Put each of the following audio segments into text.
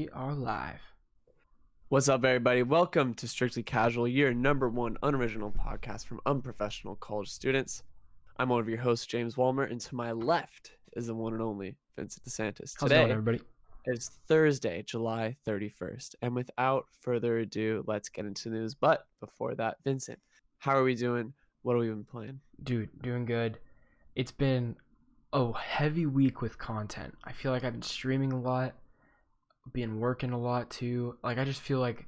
We are live. What's up, everybody? Welcome to Strictly Casual, your #1 unoriginal podcast from unprofessional college students. I'm one of your hosts, James Walmer, and to my left is the one and only Vincent DeSantis. How's it going, Today everybody? is Thursday, July 31st, and without further ado, let's get into the news. But before that, Vincent, how are we doing? What have we been playing? Dude, doing good. It's been a heavy week with content. I feel like I've been streaming a lot, been working a lot too. Like I just feel like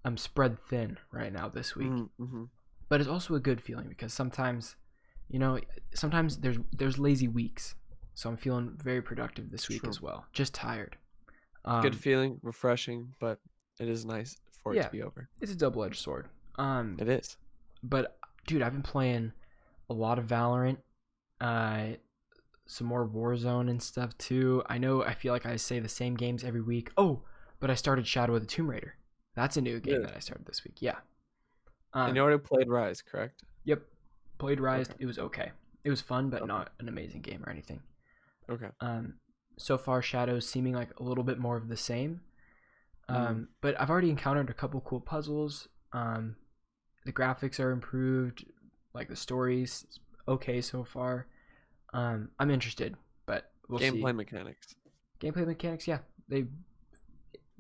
I'm spread thin right now this week. Mm-hmm. But it's also a good feeling because sometimes, sometimes there's lazy weeks. So I'm feeling very productive this week True. as well. Just tired. Good feeling, refreshing, but it is nice for it to be over. It's a double-edged sword. It is. But dude, I've been playing a lot of Valorant, some more Warzone and stuff too. I feel like I say the same games every week. Oh, but I started Shadow of the Tomb Raider. That's a new game that I started this week. Yeah. And you already played Rise, correct? Yep. Played Rise. Okay. It was okay. It was fun, but not an amazing game or anything. Okay. So far, Shadow's seeming like a little bit more of the same. But I've already encountered a couple cool puzzles. The graphics are improved. Like the story's okay so far. I'm interested, but we'll see. Gameplay mechanics. Gameplay mechanics, yeah.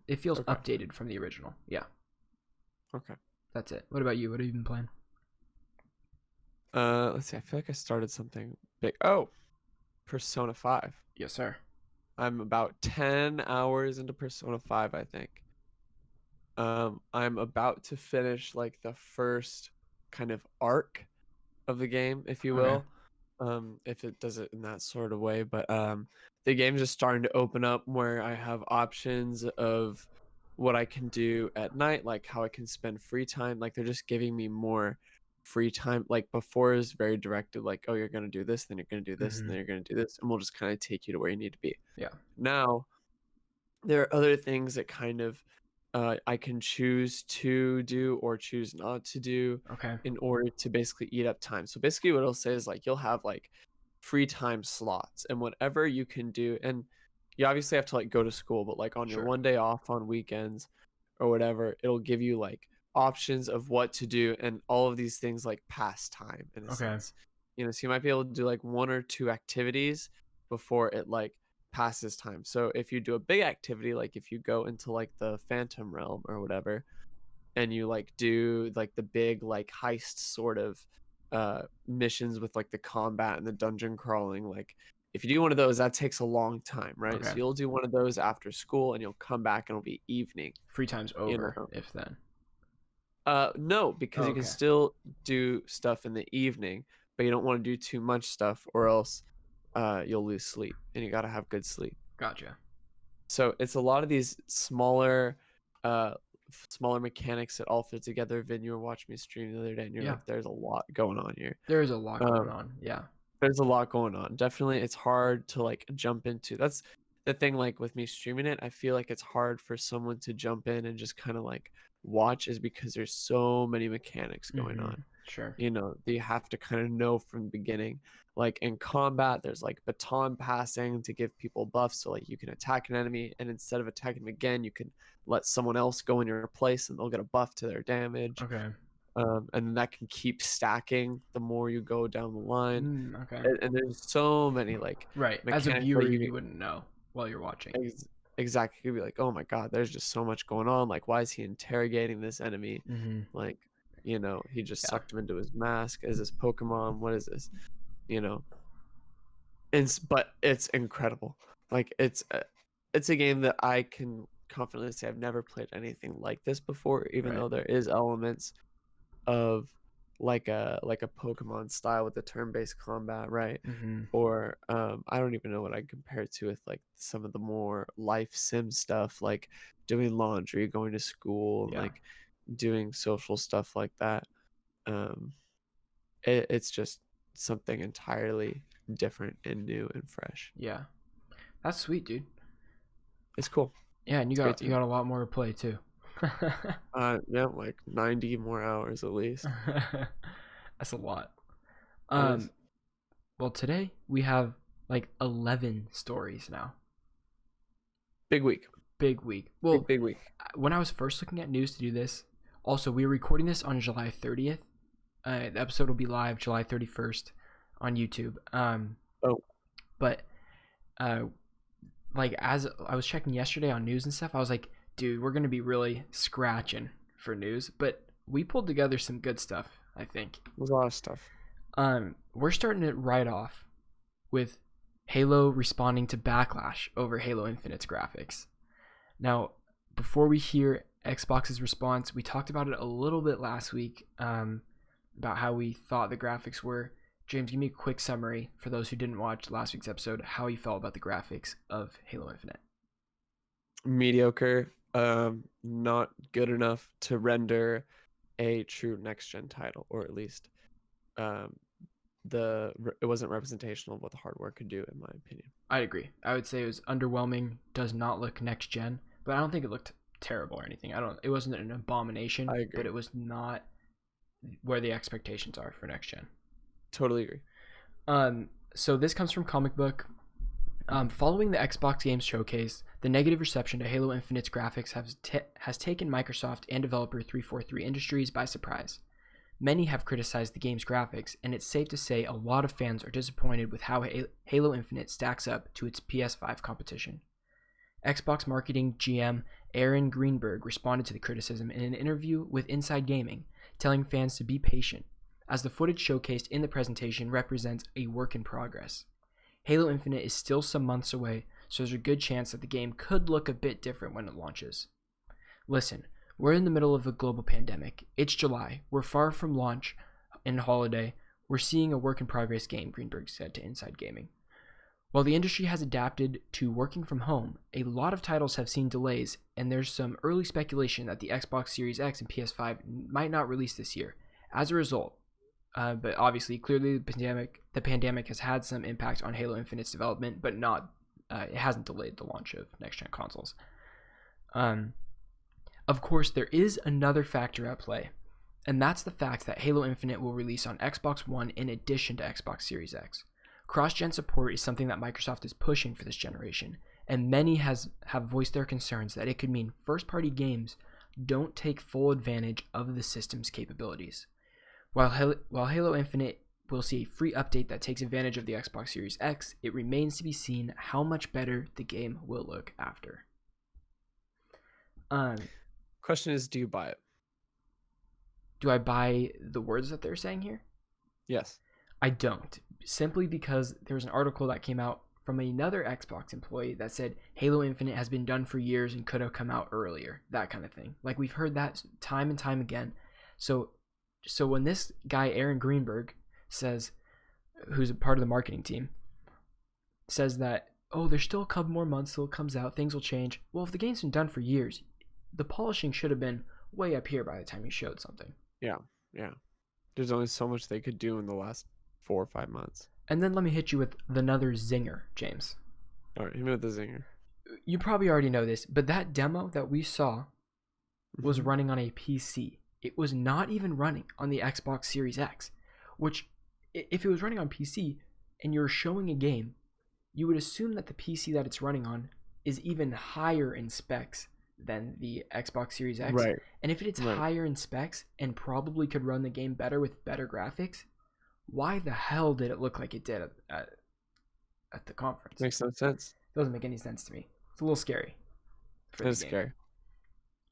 It feels updated from the original. Yeah. Okay. That's it. What about you? What have you been playing? Let's see. I feel like I started something big. Oh, Persona 5. Yes, sir. I'm about 10 hours into Persona 5, I think. I'm about to finish like the first kind of arc of the game, if you will. If it does it in that sort of way, but the game's just starting to open up where I have options of what I can do at night, like how I can spend free time. Like they're just giving me more free time. Like before it was very directed, like, oh, you're gonna do this, then you're gonna do this, and then you're gonna do this, and we'll just kind of take you to where you need to be. Yeah. Now there are other things that kind of I can choose to do or choose not to do in order to basically eat up time. So basically what it'll say is like you'll have like free time slots and whatever you can do, and you obviously have to like go to school, but like on your one day off on weekends or whatever, it'll give you like options of what to do, and all of these things like pass time in a sense. So you might be able to do like one or two activities before it like passes time. So if you do a big activity, like if you go into like the Phantom Realm or whatever, and you like do like the big like heist sort of missions with like the combat and the dungeon crawling, like if you do one of those, that takes a long time, right? So you'll do one of those after school and you'll come back and it'll be evening. Free time's over, if then. No, because you can still do stuff in the evening, but you don't want to do too much stuff or else you'll lose sleep, and you got to have good sleep. Gotcha. So it's a lot of these smaller mechanics that all fit together. Vin, you were watching me stream the other day, and you're like, there's a lot going on here. There is a lot going on. Yeah. There's a lot going on. Definitely, it's hard to like jump into. That's the thing, like with me streaming it, I feel like it's hard for someone to jump in and just kind of like watch, is because there's so many mechanics going on. Sure. You have to kind of know from the beginning. Like in combat, there's like baton passing to give people buffs, so like you can attack an enemy, and instead of attacking them again, you can let someone else go in your place and they'll get a buff to their damage. And that can keep stacking the more you go down the line. And there's so many like as a viewer you wouldn't know while you're watching. Exactly. You'd be like, oh my god, there's just so much going on. Like, why is he interrogating this enemy? Like, he just sucked him into his mask. Is this Pokemon? What is this? But it's incredible. Like it's a game that I can confidently say I've never played anything like this before, even though there is elements of like a Pokemon style with the turn-based combat, right? Or I don't even know what I compare it to with like some of the more life sim stuff, like doing laundry, going to school, like doing social stuff like that. It's just something entirely different and new and fresh. Yeah, that's sweet, dude. It's cool. Yeah, and you got a lot more to play too. Yeah, like 90 more hours at least. That's a lot. Well, today we have like 11 stories now. Big week. big week. Well, big week. When I was first looking at news to do this, also we were recording this on July 30th. The episode will be live July 31st on YouTube. But like as I was checking yesterday on news and stuff, I was like, dude, we're gonna be really scratching for news. But we pulled together some good stuff, I think. There's a lot of stuff. We're starting it right off with Halo responding to backlash over Halo Infinite's graphics. Now, before we hear Xbox's response, we talked about it a little bit last week, about how we thought the graphics were. James, give me a quick summary for those who didn't watch last week's episode, how you felt about the graphics of Halo Infinite. Mediocre, not good enough to render a true next-gen title, or at least it wasn't representational of what the hardware could do, in my opinion. I'd agree. I would say it was underwhelming, does not look next-gen, but I don't think it looked terrible or anything. It wasn't an abomination, but it was not where the expectations are for next-gen. Totally agree. So this comes from Comic Book. Following the Xbox Games Showcase, the negative reception to Halo Infinite's graphics has taken Microsoft and developer 343 Industries by surprise. Many have criticized the game's graphics, and it's safe to say a lot of fans are disappointed with how Halo Infinite stacks up to its PS5 competition. Xbox marketing GM Aaron Greenberg responded to the criticism in an interview with Inside Gaming, telling fans to be patient, as the footage showcased in the presentation represents a work in progress. Halo Infinite is still some months away, so there's a good chance that the game could look a bit different when it launches. Listen, we're in the middle of a global pandemic. It's July. We're far from launch and holiday. We're seeing a work in progress game, Greenberg said to Inside Gaming. While the industry has adapted to working from home, a lot of titles have seen delays, and there's some early speculation that the Xbox Series X and PS5 might not release this year. As a result, but obviously, clearly, the pandemic has had some impact on Halo Infinite's development, but it hasn't delayed the launch of next-gen consoles. Of course, there is another factor at play, and that's the fact that Halo Infinite will release on Xbox One in addition to Xbox Series X. Cross-gen support is something that Microsoft is pushing for this generation, and many have voiced their concerns that it could mean first-party games don't take full advantage of the system's capabilities. While Halo Infinite will see a free update that takes advantage of the Xbox Series X, it remains to be seen how much better the game will look after. Question is, do you buy it? Do I buy the words that they're saying here? Yes. I don't. Simply because there was an article that came out from another Xbox employee that said Halo Infinite has been done for years and could have come out earlier. That kind of thing. Like, we've heard that time and time again. So when this guy, Aaron Greenberg, says, who's a part of the marketing team, says that, oh, there's still a couple more months till it comes out, things will change. Well, if the game's been done for years, the polishing should have been way up here by the time you showed something. Yeah. There's only so much they could do in the last 4 or 5 months. And then let me hit you with another zinger, James. All right, hit me with the zinger. You probably already know this, but that demo that we saw was running on a PC. It was not even running on the Xbox Series X, which, if it was running on PC and you're showing a game, you would assume that the PC that it's running on is even higher in specs than the Xbox Series X. Right. And if it's higher in specs and probably could run the game better with better graphics, why the hell did it look like it did at the conference? Makes no sense. Doesn't make any sense to me. It's a little scary. It's scary.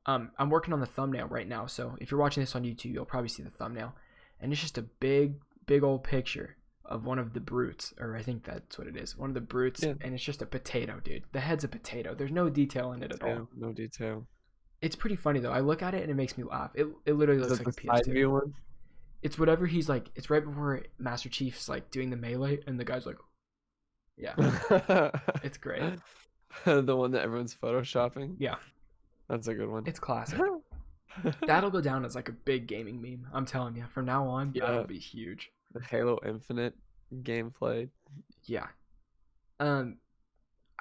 I'm working on the thumbnail right now, so if you're watching this on YouTube, you'll probably see the thumbnail, and it's just a big old picture of one of the brutes, or I think that's what it is, one of the brutes, and it's just a potato, dude. The head's a potato. There's no detail in it at all. No detail. It's pretty funny though. I look at it and it makes me laugh. It literally looks like a PS2. Side view one? It's whatever he's like. It's right before Master Chief's like doing the melee, and the guy's like, yeah, it's great. The one that everyone's photoshopping. Yeah. That's a good one. It's classic. That'll go down as like a big gaming meme. I'm telling you. From now on, that'll be huge. The Halo Infinite gameplay. Yeah. I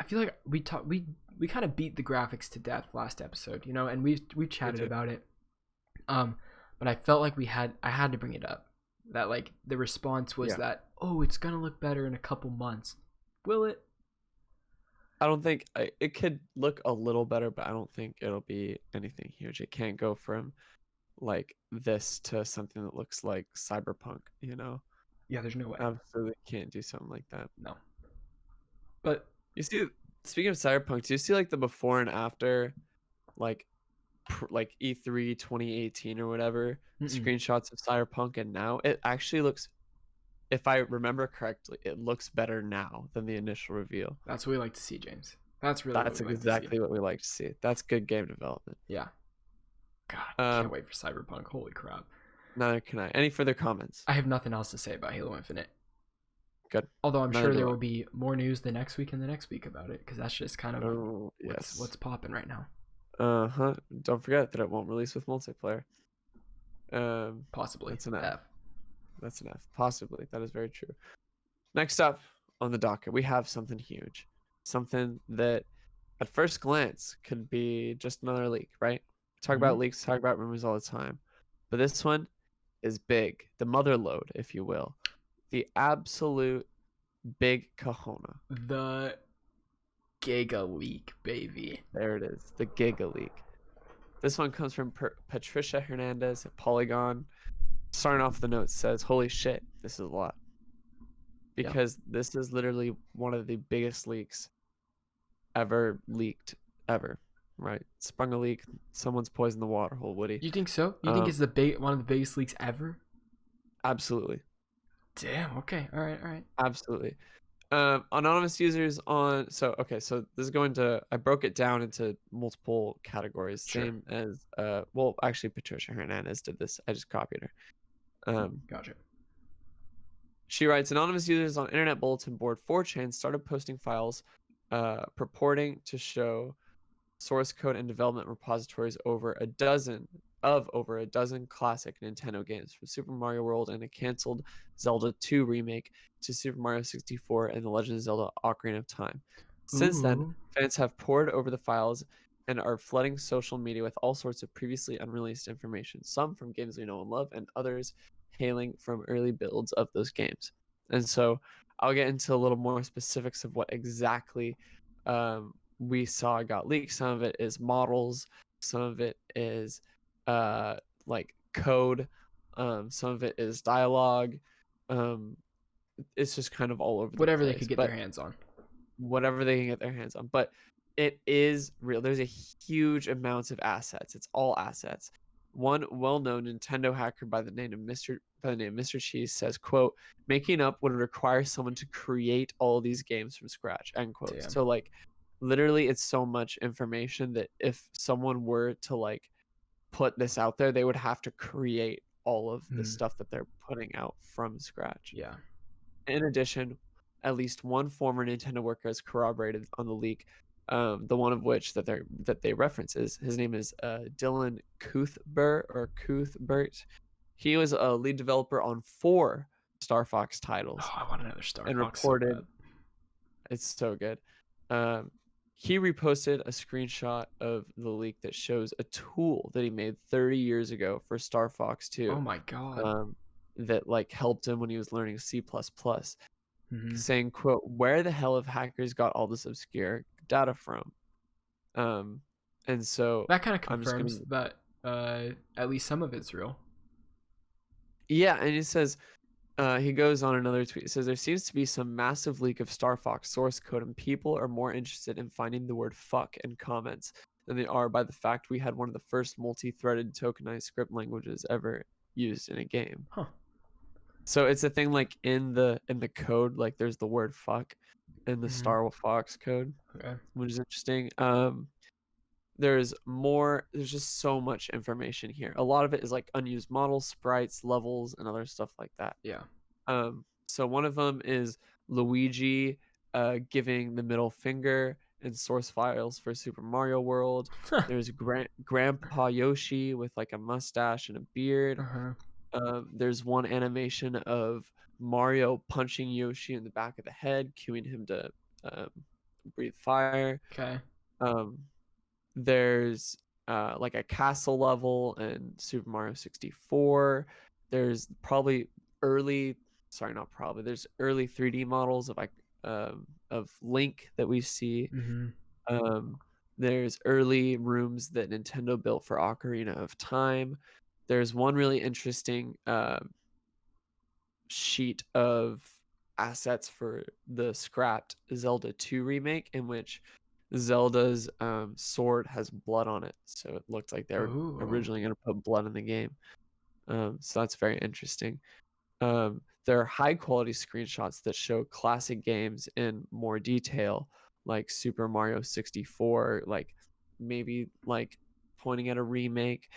feel like we kind of beat the graphics to death last episode, you know, and we chatted about it. But I felt like I had to bring it up. That like the response was that, oh, it's gonna look better in a couple months. Will it? I don't think it could look a little better, but I don't think it'll be anything huge. It can't go from like this to something that looks like Cyberpunk, you know? Yeah, there's no way. Absolutely can't do something like that. No. But you see, speaking of Cyberpunk, do you see like the before and after, like like E3 2018 or whatever mm-mm. screenshots of Cyberpunk, and now it actually looks, if I remember correctly, it looks better now than the initial reveal. That's what we like to see, James. That's really what That's we like to see. exactly what we like to see. That's good game development. Yeah. God, can't Um, wait for Cyberpunk. Holy crap. Neither can I. Any further comments? I have nothing else to say about Halo Infinite. Good. Although I'm Neither sure do there I. will be more news the next week and the next week about it, because that's just kind of Oh, what's yes. popping right now. Uh-huh. Don't forget that it won't release with multiplayer. Possibly. That's an F. F. That's an F. Possibly. That is very true. Next up on the docket, we have something huge. Something that at first glance could be just another leak, right? Talk about leaks, talk about rumors all the time. But this one is big. The mother lode, if you will. The absolute big kahuna. The Gigaleak, baby. There it is. The Gigaleak. This one comes from Patricia Hernandez at Polygon. Starting off the note says, holy shit, this is a lot. Because this is literally one of the biggest leaks ever leaked, ever. Right? Sprung a leak. Someone's poisoned the water hole, Woody. You think so? You think it's one of the biggest leaks ever? Absolutely. Damn. Okay. All right. All right. Absolutely. Anonymous users on so this is going to, I broke it down into multiple categories, Sure. same as well, actually Patricia Hernandez did this. I just copied her. Gotcha. She writes, anonymous users on internet bulletin board 4chan started posting files purporting to show source code and development repositories over a dozen classic Nintendo games, from Super Mario World and a canceled Zelda 2 remake to Super Mario 64 and The Legend of Zelda Ocarina of Time. Since then, fans have poured over the files and are flooding social media with all sorts of previously unreleased information, some from games we know and love, and others hailing from early builds of those games. And so I'll get into a little more specifics of what exactly we saw got leaked. Some of it is models, some of it is like code, some of it is dialogue. It's just kind of all over the Whatever place. they could get their hands on. Whatever they can get their hands on. But it is real. There's a huge amount of assets. It's all assets. One well-known Nintendo hacker by the name of Mr. Cheese says, quote, making up would require someone to create all these games from scratch, end quote. Damn. So like literally it's so much information that if someone were to like put this out there, they would have to create all of the stuff that they're putting out from scratch. Yeah. In addition, at least one former Nintendo worker has corroborated on the leak. The one of which that they reference is, his name is Dylan Cuthbert. He was a lead developer on 4 Star Fox titles. Oh, I want another Star and Fox. reported, So it's so good. He reposted a screenshot of the leak that shows a tool that he made 30 years ago for Star Fox 2. Oh my god. That like helped him when he was learning C++, saying, quote, where the hell have hackers got all this obscure data from? And so that kind of confirms that at least some of it's real. Yeah, and he says, he goes on another tweet. He says, there seems to be some massive leak of Star Fox source code, and people are more interested in finding the word fuck in comments than they are by the fact we had one of the first multi-threaded tokenized script languages ever used in a game. Huh. So it's a thing like in the code, like there's the word fuck in the Star Fox code, which is interesting. There's just so much information here. A lot of it is like unused models, sprites, levels, and other stuff like that. Yeah. So one of them is Luigi giving the middle finger in source files for Super Mario World. There's Grandpa Yoshi with like a mustache and a beard. There's one animation of Mario punching Yoshi in the back of the head, cueing him to breathe fire. Okay. There's like a castle level in Super Mario 64. There's probably there's early 3D models of like of Link that we see. Mm-hmm. There's early rooms that Nintendo built for Ocarina of Time. There's one really interesting sheet of assets for the scrapped Zelda 2 remake, in which Zelda's sword has blood on it. So it looked like they were Oh. originally going to put blood in the game. So that's very interesting. There are high quality screenshots that show classic games in more detail, like Super Mario 64, like maybe like pointing at a remake.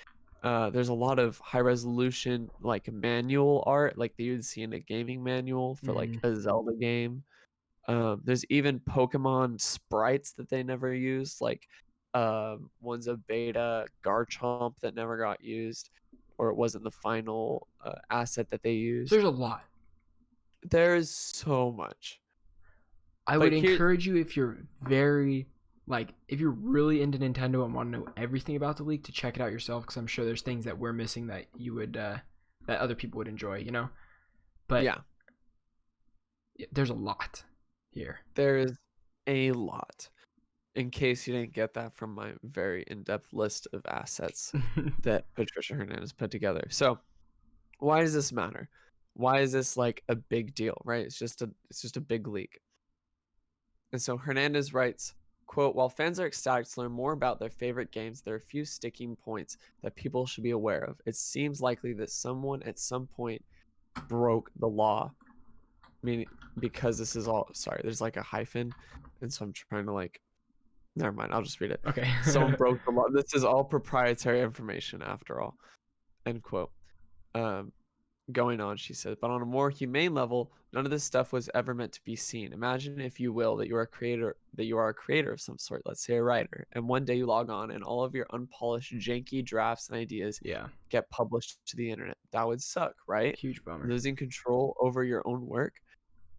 There's a lot of high resolution like manual art, like that you would see in a gaming manual for like Mm-hmm. a Zelda game. There's even Pokemon sprites that they never used, like one's a beta Garchomp that never got used, or it wasn't the final asset that they So used. there's a lot. There's so much. I But would here, encourage you, if you're very if you're really into Nintendo and want to know everything about the leak, to check it out yourself, because I'm sure there's things that we're missing that you would that other people would enjoy, you know. But yeah, there's a lot here. there's a lot. In case you didn't get that from my very in-depth list of assets that Patricia Hernandez put together. So, why does this matter? Why is this like a big deal, right? It's just a big leak. And so Hernandez writes, quote, while fans are ecstatic to learn more about their favorite games, there are a few sticking points that people should be aware of. It seems likely that someone at some point broke the law. Meaning, because this is all, sorry, there's like a hyphen. And so I'm trying to like, never mind, I'll just read it. Okay. Someone broke the law. This is all proprietary information after all. End quote. Um, Going on, she says, but on a more humane level, none of this stuff was ever meant to be seen. Imagine, if you will, that you are a creator of some sort, let's say a writer, and one day you log on and all of your unpolished, janky drafts and ideas Yeah. get published to the internet. That would suck, right? Huge bummer. Losing control over your own work.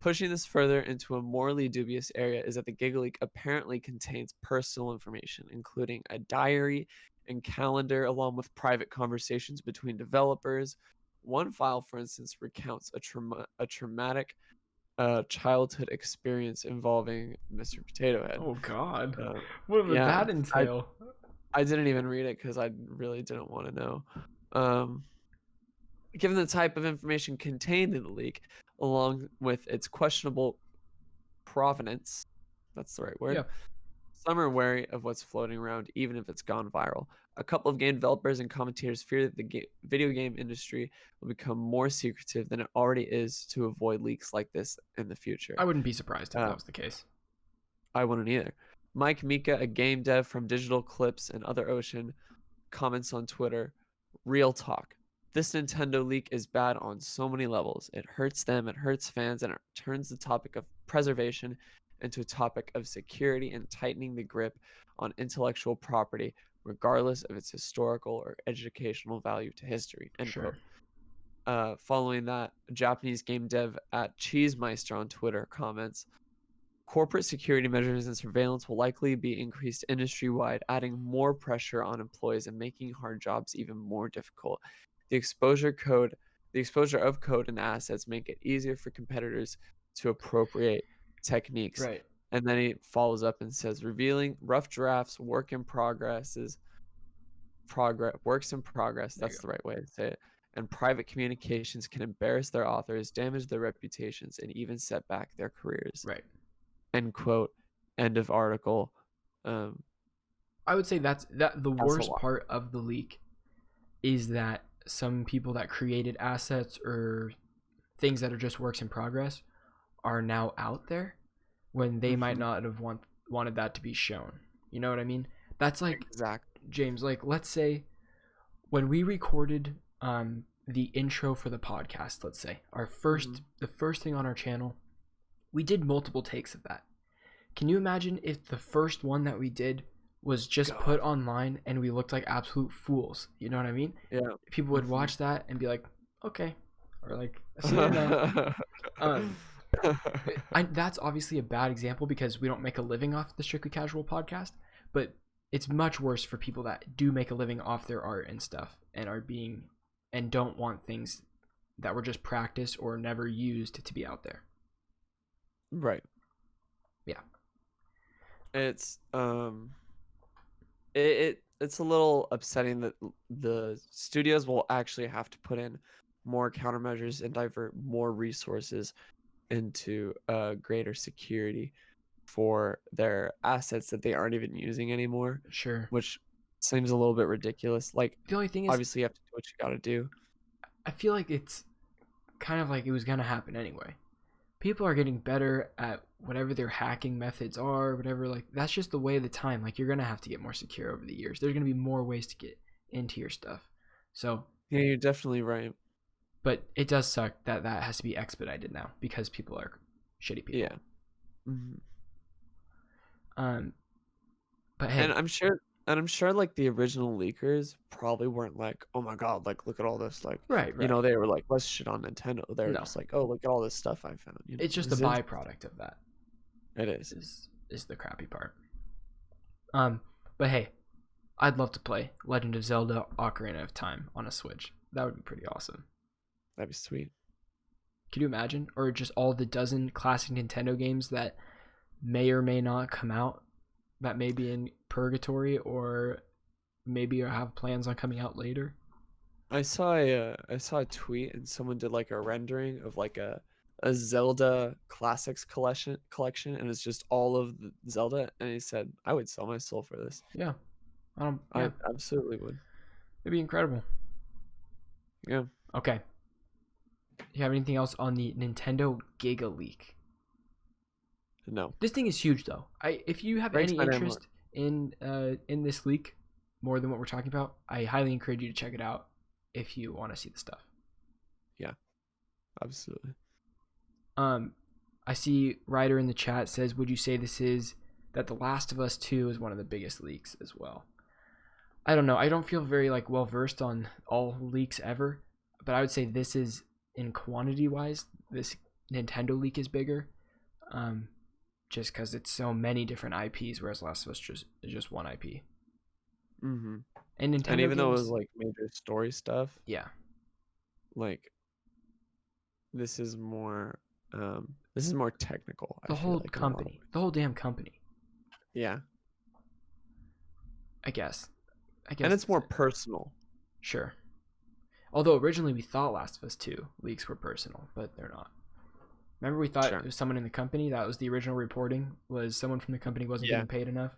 Pushing this further into a morally dubious area is that the Gigaleak apparently contains personal information, including a diary and calendar, along with private conversations between developers. One file, for instance, recounts a traumatic childhood experience involving Mr. Potato Head. Oh God. What would Yeah, that entail? I didn't even read it because I really didn't want to know. Given the type of information contained in the leak, along with its questionable provenance, that's the right word, Yeah. some are wary of what's floating around, even if it's gone viral. A couple of game developers and commentators fear that the video game industry will become more secretive than it already is to avoid leaks like this in the future. I wouldn't be surprised if Uh, that was the case. I wouldn't either. Mike Mika, a game dev from Digital Clips and Other Ocean, comments on Twitter, real talk. This Nintendo leak is bad on so many levels. It hurts them, it hurts fans, and it turns the topic of preservation into a topic of security and tightening the grip on intellectual property, regardless of its historical or educational value to history. End Sure. quote. Following that, Japanese game dev at Cheesemeister on Twitter comments, corporate security measures and surveillance will likely be increased industry-wide, adding more pressure on employees and making hard jobs even more difficult. The exposure of code and assets make it easier for competitors to appropriate techniques. Right. And then he follows up and says, revealing rough drafts, works in progress, There you that's go. the right way to say it, and private communications can embarrass their authors, damage their reputations, and even set back their careers. Right. End quote. End of article. I would say that's the That's a worst lot. part of the leak is that some people that created assets or things that are just works in progress are now out there when they might not have wanted that to be shown. You know what I mean? That's like, Exactly. James, like, let's say when we recorded the intro for the podcast, let's say the first thing on our channel, we did multiple takes of that. Can you imagine if the first one that we did was just put online and we looked like absolute fools? You know what I mean? Yeah. People would watch that and be like, okay, or like, I see it now. That's obviously a bad example because we don't make a living off the Strictly Casual podcast, but it's much worse for people that do make a living off their art and stuff and don't want things that were just practiced or never used to be out there. Right. Yeah. It's it's a little upsetting that the studios will actually have to put in more countermeasures and divert more resources into greater security for their assets that they aren't even using anymore, Sure. which seems a little bit ridiculous. Like, The only thing is, obviously, you have to do what you got to do. I feel like it's kind of like it was gonna happen anyway. People are getting better at whatever their hacking methods are, whatever. Like that's just the way of the time. Like you're gonna have to get more secure over the years. There's gonna be more ways to get into your stuff. So, Yeah, you're definitely right. but it does suck that that has to be expedited now because people are shitty people. Yeah. Mm-hmm. Um, but And hey, I'm sure like the original leakers probably weren't like, oh my god, like look at all this, like, right. they were like, let's shit on Nintendo. They were No, just like, oh, look at all this stuff I found. it's just a It's interesting. byproduct of that. It is. Is the crappy part. But hey, I'd love to play Legend of Zelda: Ocarina of Time on a Switch. That would be pretty awesome. That'd be sweet. Could you imagine? Or just all the dozen classic Nintendo games that may or may not come out, that may be in purgatory, or maybe have plans on coming out later. I saw a tweet and someone did like a rendering of like a Zelda classics collection, and it's just all of the Zelda, and he said, I would sell my soul for this. Yeah, I absolutely would. It'd be incredible. Yeah. Okay. Do you have anything else on the Nintendo Gigaleak? No. This thing is huge, though. If you have any interest in this leak more than what we're talking about, I highly encourage you to check it out if you want to see the stuff. Yeah, absolutely. I see Ryder in the chat says, "Would you say this is that The Last of Us 2 is one of the biggest leaks as well?" I don't know. I don't feel very like well versed on all leaks ever, but I would say this is in quantity wise, this Nintendo leak is bigger. Just because it's so many different IPs, whereas Last of Us is just one IP. Mm-hmm. And Nintendo and even games, though it was like major story stuff, yeah, like this is more technical. the I feel whole like company, the whole damn company. Yeah. I guess. And it's more personal. Sure. Although originally we thought Last of Us 2 leaks were personal, but they're not. Remember we thought it was someone in the company? That was the original reporting, was someone from the company wasn't getting paid enough.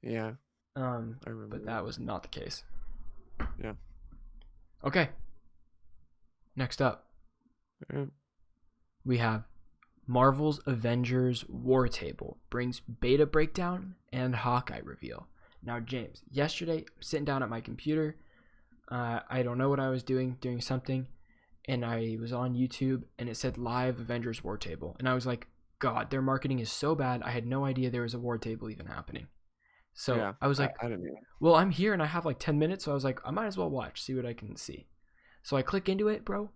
Yeah. I remember. But that was not the case. Yeah. Okay. Next up. We have Marvel's Avengers War Table brings beta breakdown and Hawkeye reveal. Now, James, yesterday, I'm sitting down at my computer. I don't know what I was doing something, and I was on YouTube, and it said live Avengers War Table. And I was like, God, their marketing is so bad. I had no idea there was a War Table even happening. So yeah, I was like, I don't know. Well, I'm here, and I have like 10 minutes, so I was like, I might as well watch, see what I can see. So I click into it, bro.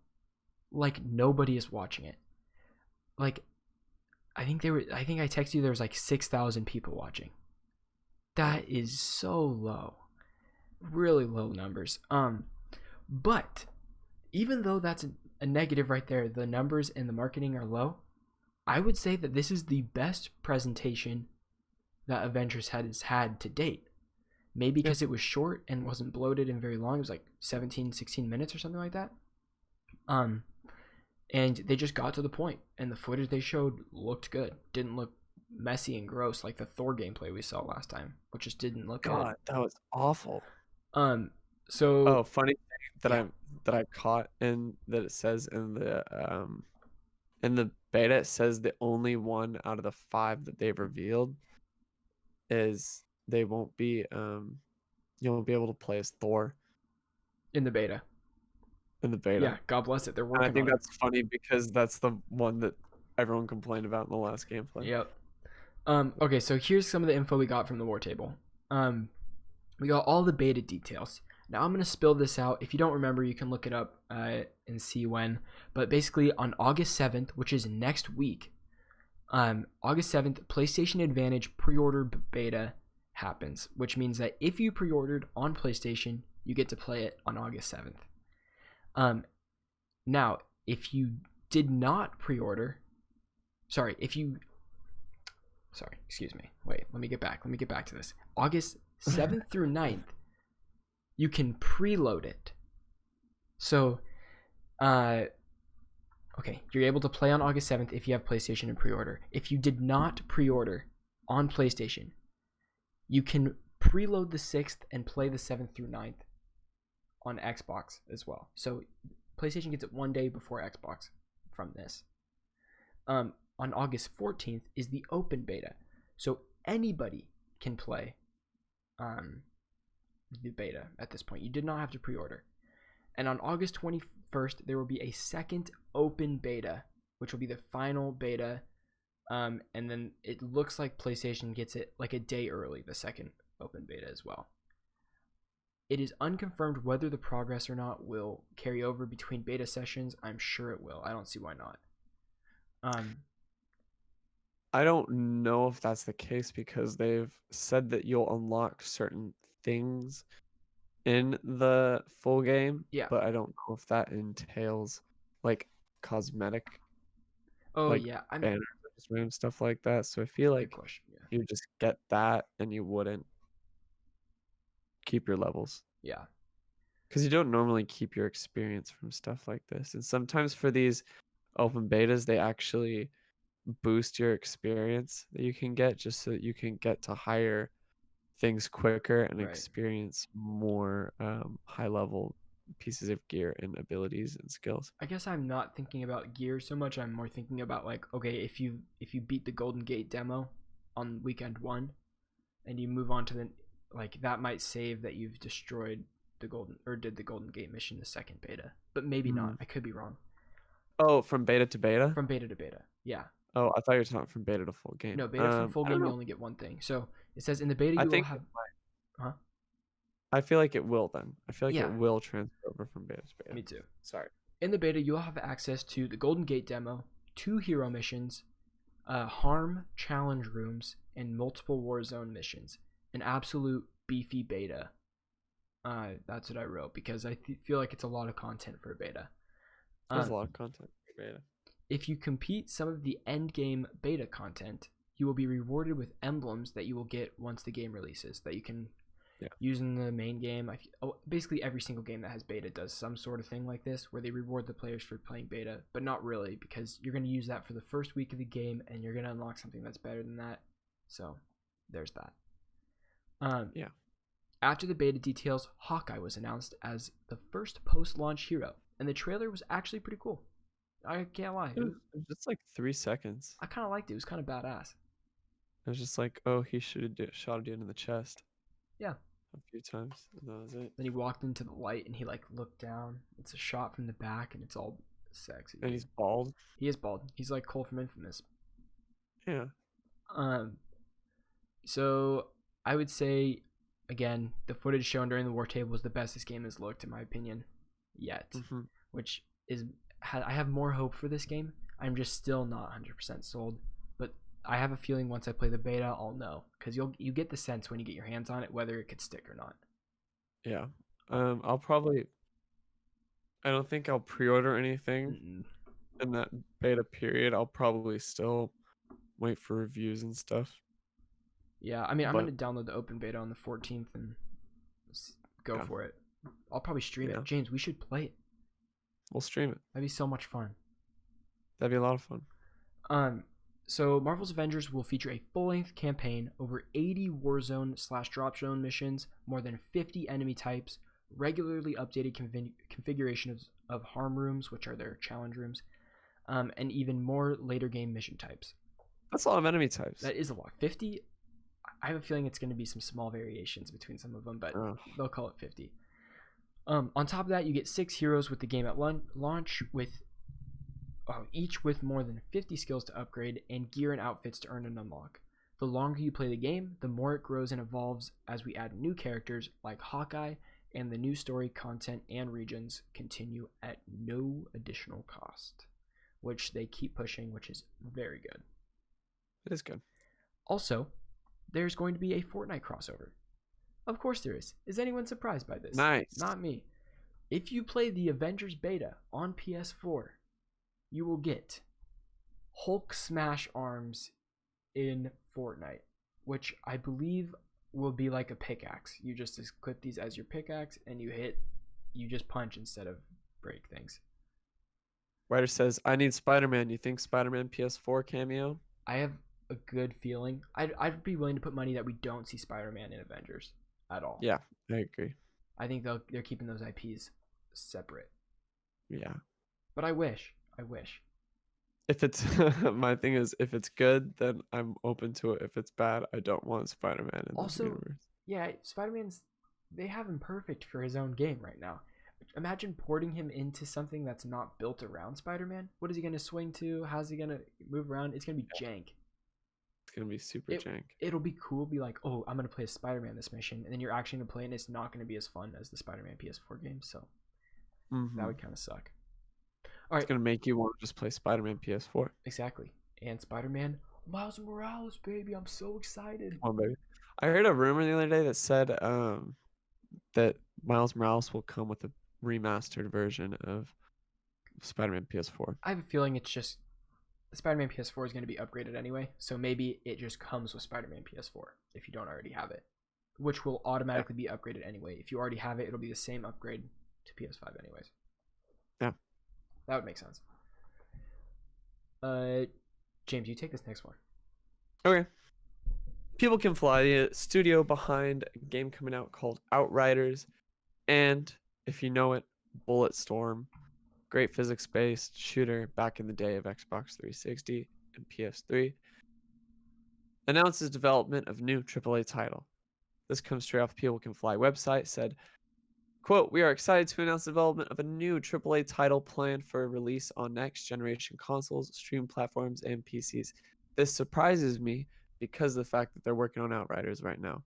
Like, nobody is watching it. Like, I think I texted you there was like 6,000 people watching. That is so low. Really low numbers. But even though that's a negative right there, the numbers and the marketing are low, I would say that this is the best presentation that Avengers has had to date. Maybe because it was short and wasn't bloated and very long. It was like 17, 16 minutes or something like that. And they just got to the point, and the footage they showed looked good. Didn't look messy and gross like the Thor gameplay we saw last time, which just didn't look good. That was awful. So funny thing that I caught in that it says in the beta, it says the only one out of the 5 that they've revealed is they won't be you won't be able to play as Thor in the beta. Yeah, God bless it. They're working on it. I think that's funny because that's the one that everyone complained about in the last gameplay. Yep. Okay, so here's some of the info we got from the War Table. We got all the beta details. Now I'm going to spill this out. If you don't remember, you can look it up and see when. But basically on August 7th, which is next week, August 7th, PlayStation Advantage pre-order beta happens, which means that if you pre-ordered on PlayStation, you get to play it on August 7th. Now, if you did not pre-order, if you sorry, excuse me. Wait, let me get back to this. August 7th through 9th, you can preload it. So, okay, you're able to play on August 7th if you have PlayStation and pre-order. If you did not pre-order on PlayStation, you can preload the 6th and play the 7th through 9th on Xbox as well. So PlayStation gets it one day before Xbox from this. On August 14th is the open beta. So anybody can play the beta at this point. You did not have to pre-order. And on August 21st, there will be a second open beta, which will be the final beta. And then it looks like PlayStation gets it like a day early, the second open beta as well. It is unconfirmed whether the progress or not will carry over between beta sessions. I'm sure it will. I don't see why not. I don't know if that's the case because they've said that you'll unlock certain things in the full game. Yeah. But I don't know if that entails like cosmetic. Oh like yeah, banners and stuff like that. So I feel like you would just get that and you wouldn't keep your levels. Yeah. Because you don't normally keep your experience from stuff like this. And sometimes for these open betas, they actually boost your experience that you can get just so that you can get to higher things quicker and experience more high level pieces of gear and abilities and skills. I guess I'm not thinking about gear so much. I'm more thinking about like, okay, if you beat the Golden Gate demo on weekend 1 and you move on to the like, that might save that you've destroyed the did the Golden Gate mission the second beta, but maybe not. I could be wrong. Oh, from beta to beta? From beta to beta. Yeah. Oh, I thought you were talking from beta to full game. No, beta from full game you only get one thing. So it says in the beta you will have. Huh? I feel like it will then. I feel like it will transfer over from beta to beta. Me too. Sorry. In the beta, you'll have access to the Golden Gate demo, 2 hero missions, harm challenge rooms, and multiple Warzone missions. An absolute beefy beta. That's what I wrote because I feel like it's a lot of content for a beta. There's a lot of content for beta. If you complete some of the end game beta content, you will be rewarded with emblems that you will get once the game releases that you can use in the main game. Basically every single game that has beta does some sort of thing like this where they reward the players for playing beta, but not really because you're going to use that for the first week of the game and you're going to unlock something that's better than that. So there's that. After the beta details, Hawkeye was announced as the first post-launch hero, and the trailer was actually pretty cool. I can't lie. It was just like 3 seconds. I kind of liked it. It was kind of badass. It was just like, oh, he should have shot a dude in the chest. Yeah. A few times. And that was it. Then he walked into the light and he like looked down. It's a shot from the back and it's all sexy. And he's bald. He is bald. He's like Cole from Infamous. Yeah. So I would say, again, the footage shown during the War Table was the best this game has looked, in my opinion, yet. Which is, I have more hope for this game. I'm just still not 100% sold, but I have a feeling once I play the beta, I'll know, because you get the sense when you get your hands on it whether it could stick or not. Yeah. I don't think I'll pre-order anything in that beta period. I'll probably still wait for reviews and stuff. Yeah, I mean, I'm going to download the open beta on the 14th and go for it. I'll probably stream it. James, we should play it. We'll stream it. That'd be so much fun. That'd be a lot of fun. So Marvel's Avengers will feature a full-length campaign, over 80 Warzone/Drop Zone missions, more than 50 enemy types, regularly updated configurations of harm rooms, which are their challenge rooms, and even more later game mission types. That's a lot of enemy types. That is a lot. 50. I have a feeling it's going to be some small variations between some of them, but they'll call it 50. On top of that, you get 6 heroes with the game at launch, with each with more than 50 skills to upgrade and gear and outfits to earn an unlock. The longer you play the game, the more it grows and evolves as we add new characters like Hawkeye, and the new story, content, and regions continue at no additional cost, which they keep pushing, which is very good. It is good. Also, there's going to be a Fortnite crossover. Of course there is. Is anyone surprised by this? Nice. Not me. If you play the Avengers beta on PS4, you will get Hulk smash arms in Fortnite, which I believe will be like a pickaxe. You just equip these as your pickaxe, and you just punch instead of break things. Writer says, I need Spider-Man. You think Spider-Man PS4 cameo? I have a good feeling. I'd be willing to put money that we don't see Spider-Man in Avengers at all. Yeah, I agree. I think they're keeping those IPs separate. Yeah. But I wish. If it's my thing is if it's good, then I'm open to it. If it's bad, I don't want Spider-Man in this Also, universe. yeah, Spider-Man's they have him perfect for his own game right now. Imagine porting him into something that's not built around Spider-Man. What is he gonna swing to? How's he gonna move around? It's gonna be jank. It's gonna be super jank. It'll be cool. Be like, oh, I'm gonna play as Spider-Man this mission, and then you're actually gonna play, and it's not gonna be as fun as the Spider-Man PS4 game. So that would kind of suck. All right, it's gonna make you want to just play Spider-Man PS4. Exactly, and Spider-Man Miles Morales, baby, I'm so excited. Come on, baby. I heard a rumor the other day that said that Miles Morales will come with a remastered version of Spider-Man PS4. I have a feeling it's just Spider-Man PS4 is going to be upgraded anyway, so maybe it just comes with Spider-Man PS4 if you don't already have it, which will automatically be upgraded anyway. If you already have it, it'll be the same upgrade to PS5 anyways. Yeah. That would make sense. James, you take this next one. Okay. People Can Fly, the studio behind a game coming out called Outriders, and if you know it, Bulletstorm, great physics-based shooter back in the day of Xbox 360 and PS3, announces development of new AAA title. This comes straight off the People Can Fly website, said, quote, we are excited to announce the development of a new AAA title planned for release on next-generation consoles, stream platforms, and PCs. This surprises me because of the fact that they're working on Outriders right now.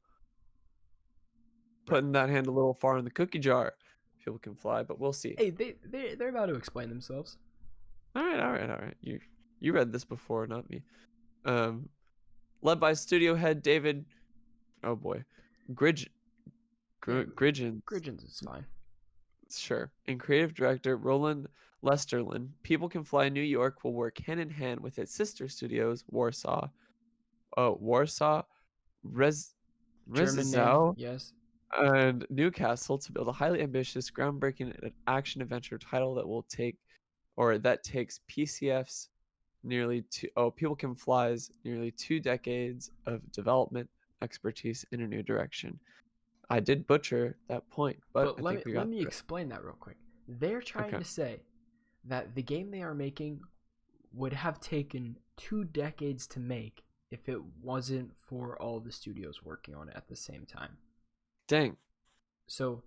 Putting that hand a little far in the cookie jar. People Can Fly, but we'll see. Hey, they're about to explain themselves. All right. You read this before, not me. Led by studio head David, oh boy, Gridgens. Gridgens is fine. Sure. And creative director Roland Lesterlin, People Can Fly New York will work hand in hand with its sister studios, Warsaw, Rzeszów, yes, and Newcastle to build a highly ambitious, groundbreaking action adventure title that takes PCF's People Can Fly's nearly 2 decades of development expertise in a new direction. I did butcher that point, but I think we got let me explain that real quick. They're trying to say that the game they are making would have taken 2 decades to make if it wasn't for all the studios working on it at the same time. Dang. So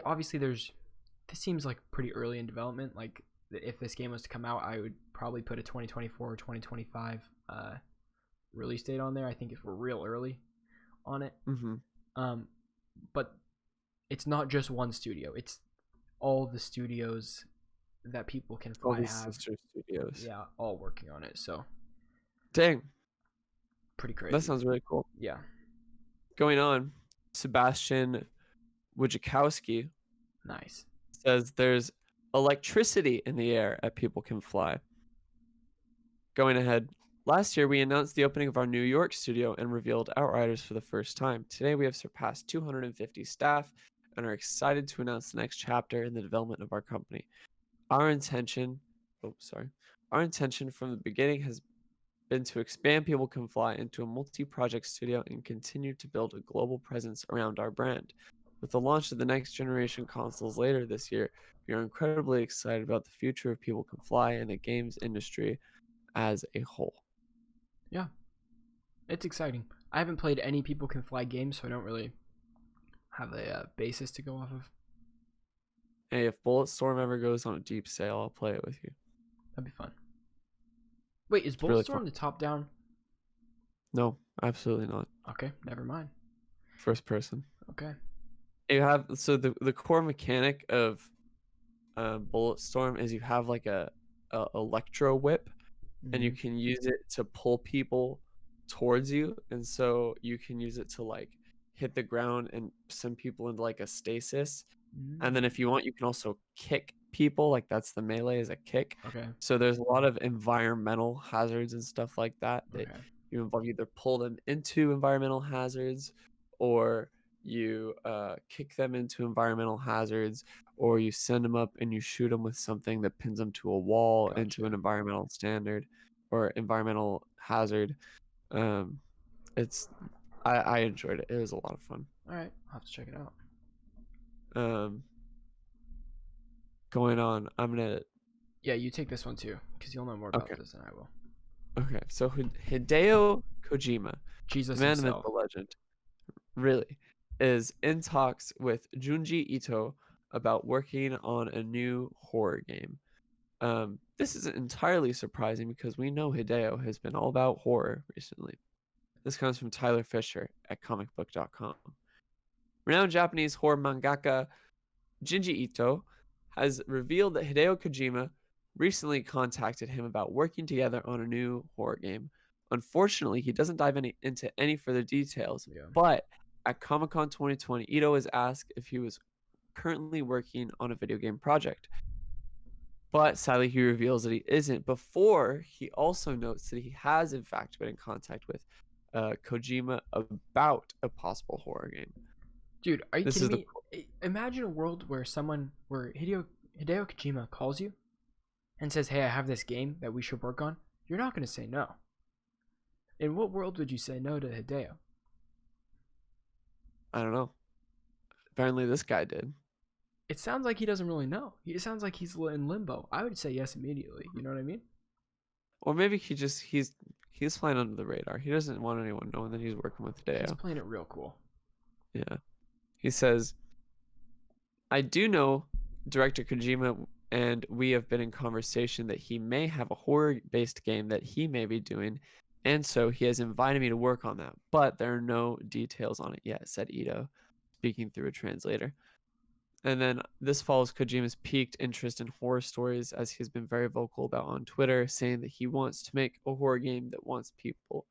obviously this seems like pretty early in development. Like if this game was to come out, I would probably put a 2024 or 2025 release date on there. I think if we're real early on it. But it's not just one studio. It's all the studios that People Can Fly have. Sister studios. Yeah, all working on it. So dang. Pretty crazy. That sounds really cool. Yeah. Going on, Sebastian Wojciechowski nice says there's electricity in the air at People Can Fly. Going ahead, last year we announced the opening of our New York studio and revealed Outriders for the first time. Today we have surpassed 250 staff and are excited to announce the next chapter in the development of our company. Our intention from the beginning has been to expand People Can Fly into a multi-project studio and continue to build a global presence around our brand. With the launch of the next generation consoles later this year, we are incredibly excited about the future of People Can Fly and the games industry as a whole. Yeah, it's exciting. I haven't played any People Can Fly games, so I don't really have a basis to go off of. Hey, if Bulletstorm ever goes on a deep sale, I'll play it with you. That'd be fun. Wait, is Bulletstorm the top down? No, absolutely not. Okay, never mind. First person. Okay. You have the core mechanic of Bulletstorm is you have like a electro whip, and you can use it to pull people towards you, and so you can use it to like hit the ground and send people into like a stasis. And then if you want, you can also kick people. Like that's the melee is a kick. Okay. So there's a lot of environmental hazards and stuff like that you either pull them into environmental hazards, or you kick them into environmental hazards, or you send them up and you shoot them with something that pins them to a wall into an Gotcha. environmental standard or environmental hazard. Um, it's I enjoyed it. It was a lot of fun. All right, I'll have to check it out. Um, going on, I'm gonna. Yeah, you take this one too, because you'll know more about Okay. this than I will. Okay. So Hideo Kojima, the Jesus man, the myth, himself. the legend, really, is in talks with Junji Ito about working on a new horror game. This isn't entirely surprising because we know Hideo has been all about horror recently. This comes from Tyler Fisher at comicbook.com. Renowned Japanese horror mangaka Junji Ito has revealed that Hideo Kojima recently contacted him about working together on a new horror game. Unfortunately, he doesn't dive into any further details, Yeah. but at Comic Con 2020, Ito was asked if he was currently working on a video game project. But sadly, he reveals that he isn't. Before, he also notes that he has, in fact, been in contact with Kojima about a possible horror game. Dude, are you This kidding is the me? Imagine a world where Hideo Kojima calls you and says, "Hey, I have this game that we should work on." You're not going to say no. In what world would you say no to Hideo? I don't know. Apparently, this guy did. It sounds like he doesn't really know. It sounds like he's in limbo. I would say yes immediately. You know what I mean? Or maybe he's flying under the radar. He doesn't want anyone knowing that he's working with He's Hideo. playing it real cool. Yeah. He says, I do know director Kojima, and we have been in conversation that he may have a horror-based game that he may be doing, and so he has invited me to work on that. But there are no details on it yet, said Ito, speaking through a translator. And then this follows Kojima's piqued interest in horror stories, as he's been very vocal about on Twitter, saying that he wants to make a horror game that wants people,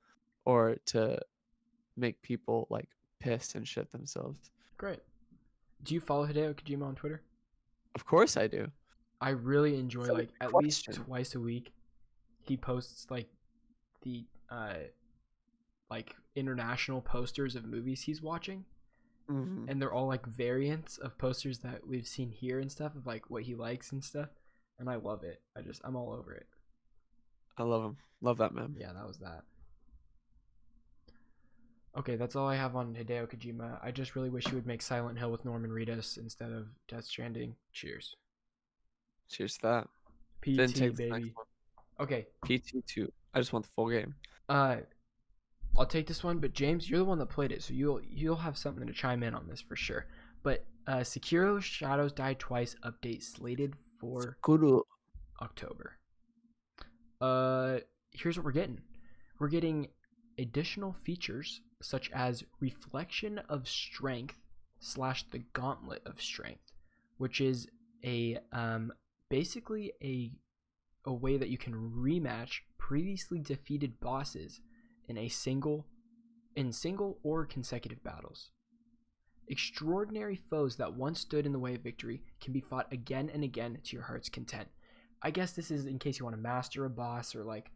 or to make people like piss and shit themselves. Great. Do you follow Hideo Kojima on Twitter? Of course I do. I really enjoy So like at least twice a week. He posts like the like international posters of movies he's watching. Mm-hmm. And they're all like variants of posters that we've seen here and stuff of like what he likes and stuff, and I love it. I'm all over it. I love him. Love that man. Yeah, that was that. Okay, that's all I have on Hideo Kojima. I just really wish he would make Silent Hill with Norman Reedus instead of Death Stranding. Cheers. Cheers to that. PT baby. Okay. PT2. I just want the full game. I'll take this one, but James, you're the one that played it, so you'll have something to chime in on this for sure. But Sekiro Shadows Die Twice update slated for October. Here's what we're getting. We're getting additional features such as Reflection of Strength / the Gauntlet of Strength, which is a basically a way that you can rematch previously defeated bosses in single or consecutive battles. Extraordinary foes that once stood in the way of victory can be fought again and again to your heart's content. I guess this is in case you want to master a boss, or like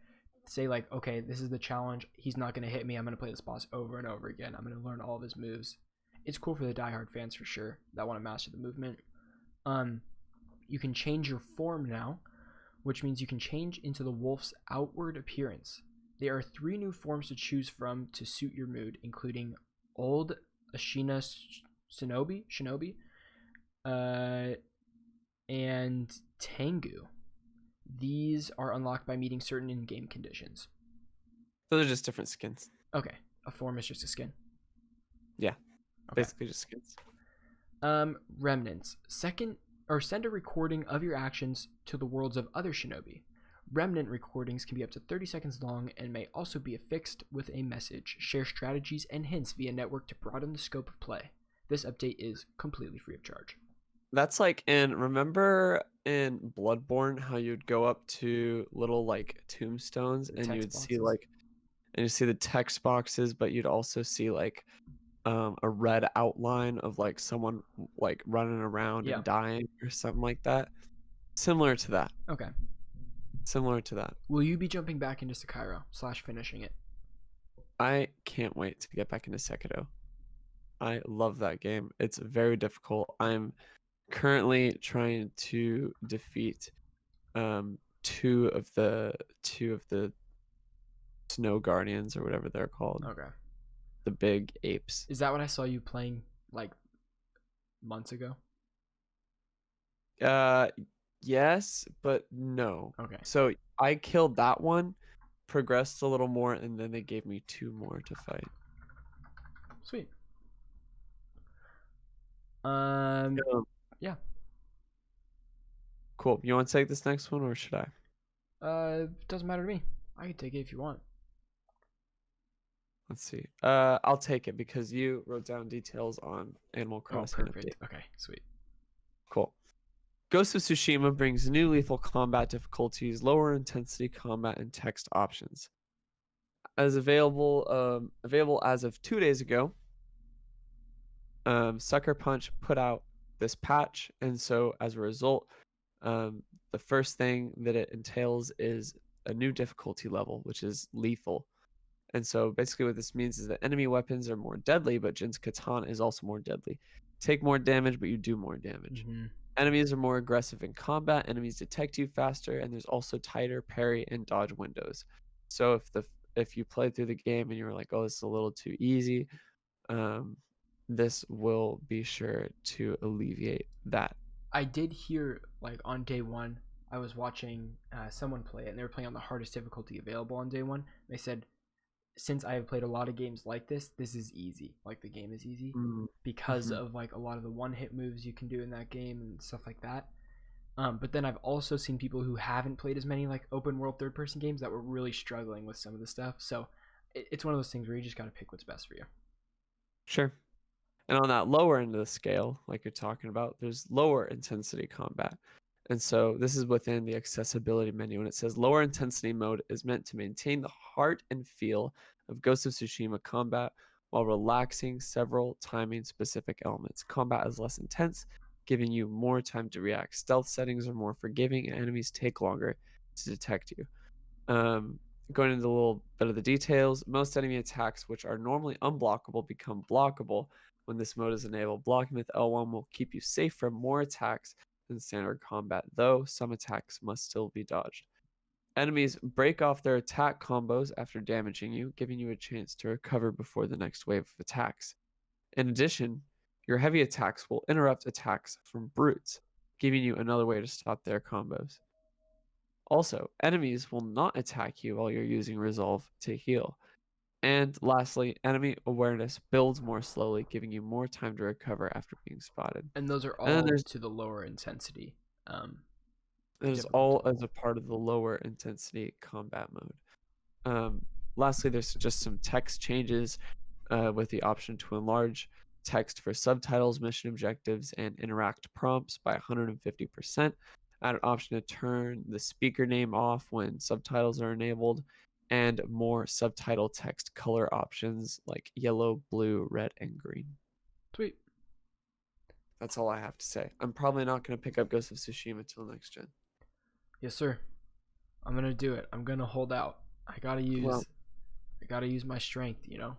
say like, okay, this is the challenge, he's not going to hit me, I'm going to play this boss over and over again, I'm going to learn all of his moves. It's cool for the diehard fans for sure that want to master the movement. You can change your form now, which means you can change into the wolf's outward appearance. There are 3 new forms to choose from to suit your mood, including Old Ashina Shinobi, and Tengu. These are unlocked by meeting certain in-game conditions. Those are just different skins. Okay, a form is just a skin. Yeah, okay. Basically just skins. Remnants. Send a recording of your actions to the worlds of other shinobi. Remnant recordings can be up to 30 seconds long and may also be affixed with a message. Share strategies and hints via network to broaden the scope of play. This update is completely free of charge. That's like remember in Bloodborne how you'd go up to little like tombstones and you'd see like, and you see the text boxes, but you'd also see like a red outline of like someone like running around and dying or something like that. Similar to that. Okay. Similar to that. Will you be jumping back into Sekiro / finishing it? I can't wait to get back into Sekiro. I love that game. It's very difficult. I'm currently trying to defeat um two of the snow guardians or whatever they're called. Okay. The big apes. Is that what I saw you playing like months ago? Uh yes, but no. Okay. So I killed that one, progressed a little more, and then they gave me two more to fight. Sweet. Um, Yeah. cool. You want to take this next one or should I? Doesn't matter to me. I can take it if you want. Let's see. I'll take it because you wrote down details on Animal Crossing perfect. update. Okay, sweet. Cool. Ghost of Tsushima brings new lethal combat difficulties, lower intensity combat, and text options. As available as of 2 days ago, Sucker Punch put out this patch, and so as a result, the first thing that it entails is a new difficulty level, which is lethal. And so basically what this means is that enemy weapons are more deadly, but Jin's katana is also more deadly. Take more damage, but you do more damage. Mm-hmm. Enemies are more aggressive in combat, enemies detect you faster, and there's also tighter parry and dodge windows. So if you played through the game and you were like, oh, this is a little too easy, this will be sure to alleviate that. I did hear, like, on day one, I was watching someone play it, and they were playing on the hardest difficulty available on day one. They said, since I have played a lot of games like this is easy. Like, the game is easy because Mm-hmm. of, like, a lot of the one-hit moves you can do in that game and stuff like that. But then I've also seen people who haven't played as many, like, open-world third-person games that were really struggling with some of the stuff. So it's one of those things where you just got to pick what's best for you. Sure. And on that lower end of the scale, like you're talking about, there's lower intensity combat. And so this is within the accessibility menu. And it says lower intensity mode is meant to maintain the heart and feel of Ghost of Tsushima combat while relaxing several timing specific elements. Combat is less intense, giving you more time to react. Stealth settings are more forgiving, and enemies take longer to detect you. Going into a little bit of the details, most enemy attacks, which are normally unblockable, become blockable when this mode is enabled. Blocking with L1 will keep you safe from more attacks than standard combat, though some attacks must still be dodged. Enemies break off their attack combos after damaging you, giving you a chance to recover before the next wave of attacks. In addition, your heavy attacks will interrupt attacks from brutes, giving you another way to stop their combos. Also, enemies will not attack you while you're using Resolve to heal. And lastly, enemy awareness builds more slowly, giving you more time to recover after being spotted. And those are And then all to the lower intensity. it is all as a part of the lower intensity combat mode. Lastly, there's just some text changes with the option to enlarge text for subtitles, mission objectives, and interact prompts by 150%. Add an option to turn the speaker name off when subtitles are enabled, and more subtitle text color options like yellow, blue, red, and green. Sweet. That's all I have to say. I'm probably not going to pick up Ghost of Tsushima till next gen. Yes, sir. I'm gonna do it. I'm gonna hold out. I gotta use my strength, you know.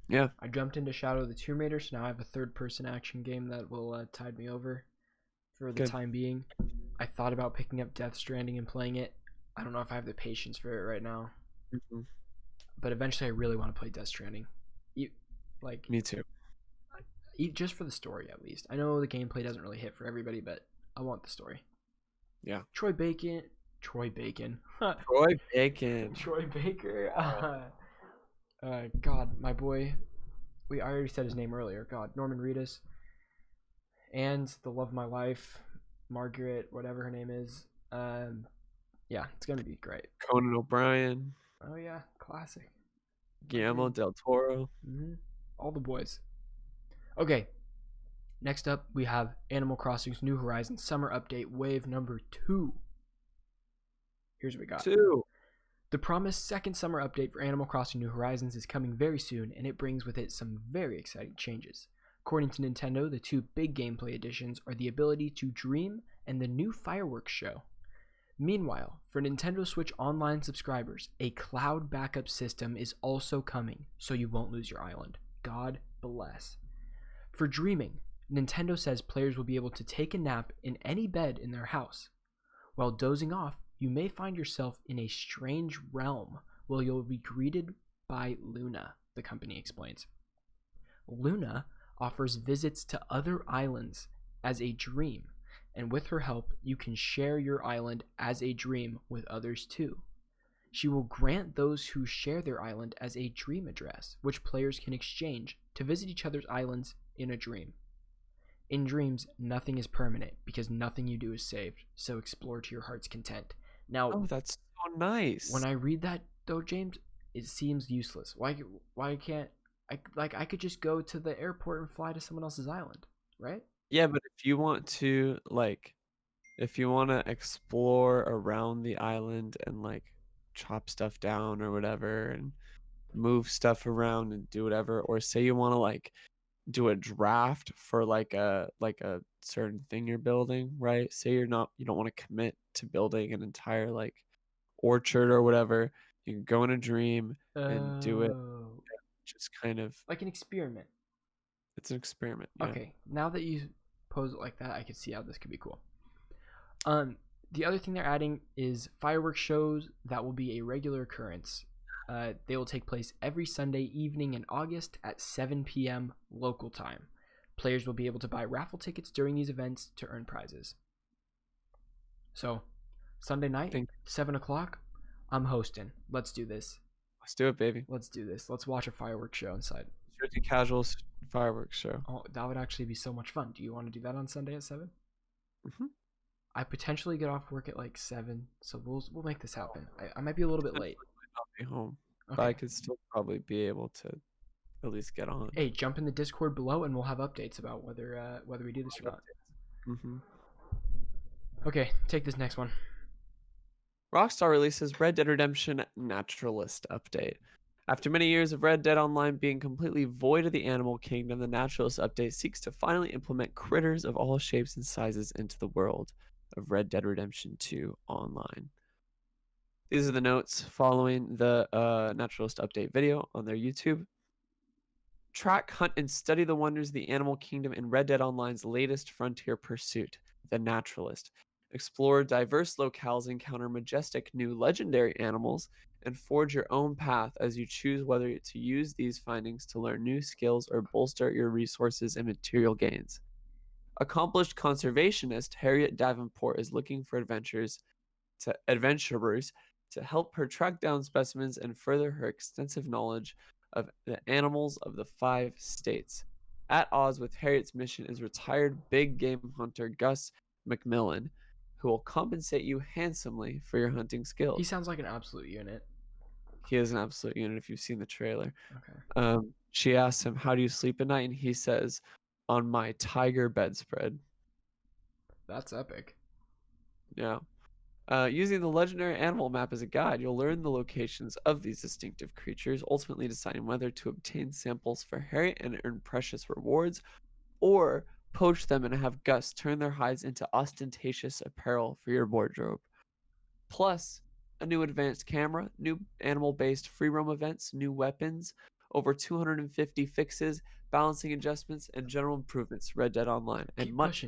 Yeah. I jumped into Shadow of the Tomb Raider, so now I have a third-person action game that will tide me over for the time being. I thought about picking up Death Stranding and playing it. I don't know if I have the patience for it right now. Mm-hmm. But eventually, I really want to play Death Stranding. Me too. Just for the story, at least. I know the gameplay doesn't really hit for everybody, but I want the story. Yeah. Troy Bacon. Troy Bacon. Troy Baker. God, my boy. I already said his name earlier. God, Norman Reedus. And the love of my life, Margaret, whatever her name is. Yeah, it's gonna be great. Conan O'Brien. Oh yeah, classic. Guillermo del Toro. All the boys. Okay. Next up, we have Animal Crossing's New Horizons Summer Update Wave number 2. Here's what we got. 2. The promised second summer update for Animal Crossing New Horizons is coming very soon, and it brings with it some very exciting changes. According to Nintendo, the two big gameplay additions are the ability to dream and the new fireworks show. Meanwhile, for Nintendo Switch Online subscribers, a cloud backup system is also coming, so you won't lose your island. God bless. For dreaming, Nintendo says players will be able to take a nap in any bed in their house. While dozing off, you may find yourself in a strange realm where you'll be greeted by Luna, the company explains. Luna offers visits to other islands as a dream, and with her help, you can share your island as a dream with others too. She will grant those who share their island as a dream address, which players can exchange to visit each other's islands in a dream. In dreams, nothing is permanent because nothing you do is saved, so explore to your heart's content. Now, Oh, that's so nice. when I read that though, James, it seems useless. Why can't I could just go to the airport and fly to someone else's island, right? Yeah, but if you want to if you want to explore around the island and like chop stuff down or whatever and move stuff around and do whatever, or say you want to like do a draft for like a certain thing you're building, right? Say you don't want to commit to building an entire like orchard or whatever. You can go in a dream and do it. Oh, Just kind of, like an experiment. it's an experiment. Yeah. Okay, now that you pose it like that, I can see how this could be cool. The other thing they're adding is fireworks shows that will be a regular occurrence. They will take place every Sunday evening in August at 7 p.m. local time. Players will be able to buy raffle tickets during these events to earn prizes. So, Sunday night, 7 o'clock, I'm hosting. Let's do this. Let's do it, baby. Let's do this. Let's watch a fireworks show inside. Strictly casual fireworks show. Oh, that would actually be so much fun. Do you want to do that on Sunday at 7? Mm-hmm. I potentially get off work at like 7, so we'll make this happen. I might be a little bit late. I'll be home, Okay. but I could still probably be able to at least get on. Hey, jump in the Discord below, and we'll have updates about whether we do this or not. Mm-hmm. Okay, take this next one. Rockstar releases Red Dead Redemption Naturalist update. After many years of Red Dead Online being completely void of the animal kingdom, the Naturalist update seeks to finally implement critters of all shapes and sizes into the world of Red Dead Redemption 2 Online. These are the notes following the Naturalist update video on their YouTube. Track, hunt, and study the wonders of the animal kingdom in Red Dead Online's latest frontier pursuit, the Naturalist. Explore diverse locales, encounter majestic new legendary animals, and forge your own path as you choose whether to use these findings to learn new skills or bolster your resources and material gains. Accomplished conservationist Harriet Davenport is looking for adventurers to help her track down specimens and further her extensive knowledge of the animals of the 5 states. At odds with Harriet's mission is retired big game hunter Gus McMillan, who will compensate you handsomely for your hunting skills. He sounds like an absolute unit. He is an absolute unit if you've seen the trailer. Okay. She asks him, "How do you sleep at night?" And he says, "On my tiger bedspread." That's epic. Yeah. Using the legendary animal map as a guide, you'll learn the locations of these distinctive creatures, ultimately deciding whether to obtain samples for Harriet and earn precious rewards, or poach them and have Gus turn their hides into ostentatious apparel for your wardrobe. Plus, a new advanced camera, new animal-based free roam events, new weapons, over 250 fixes, balancing adjustments, and general improvements to Red Dead Online, and much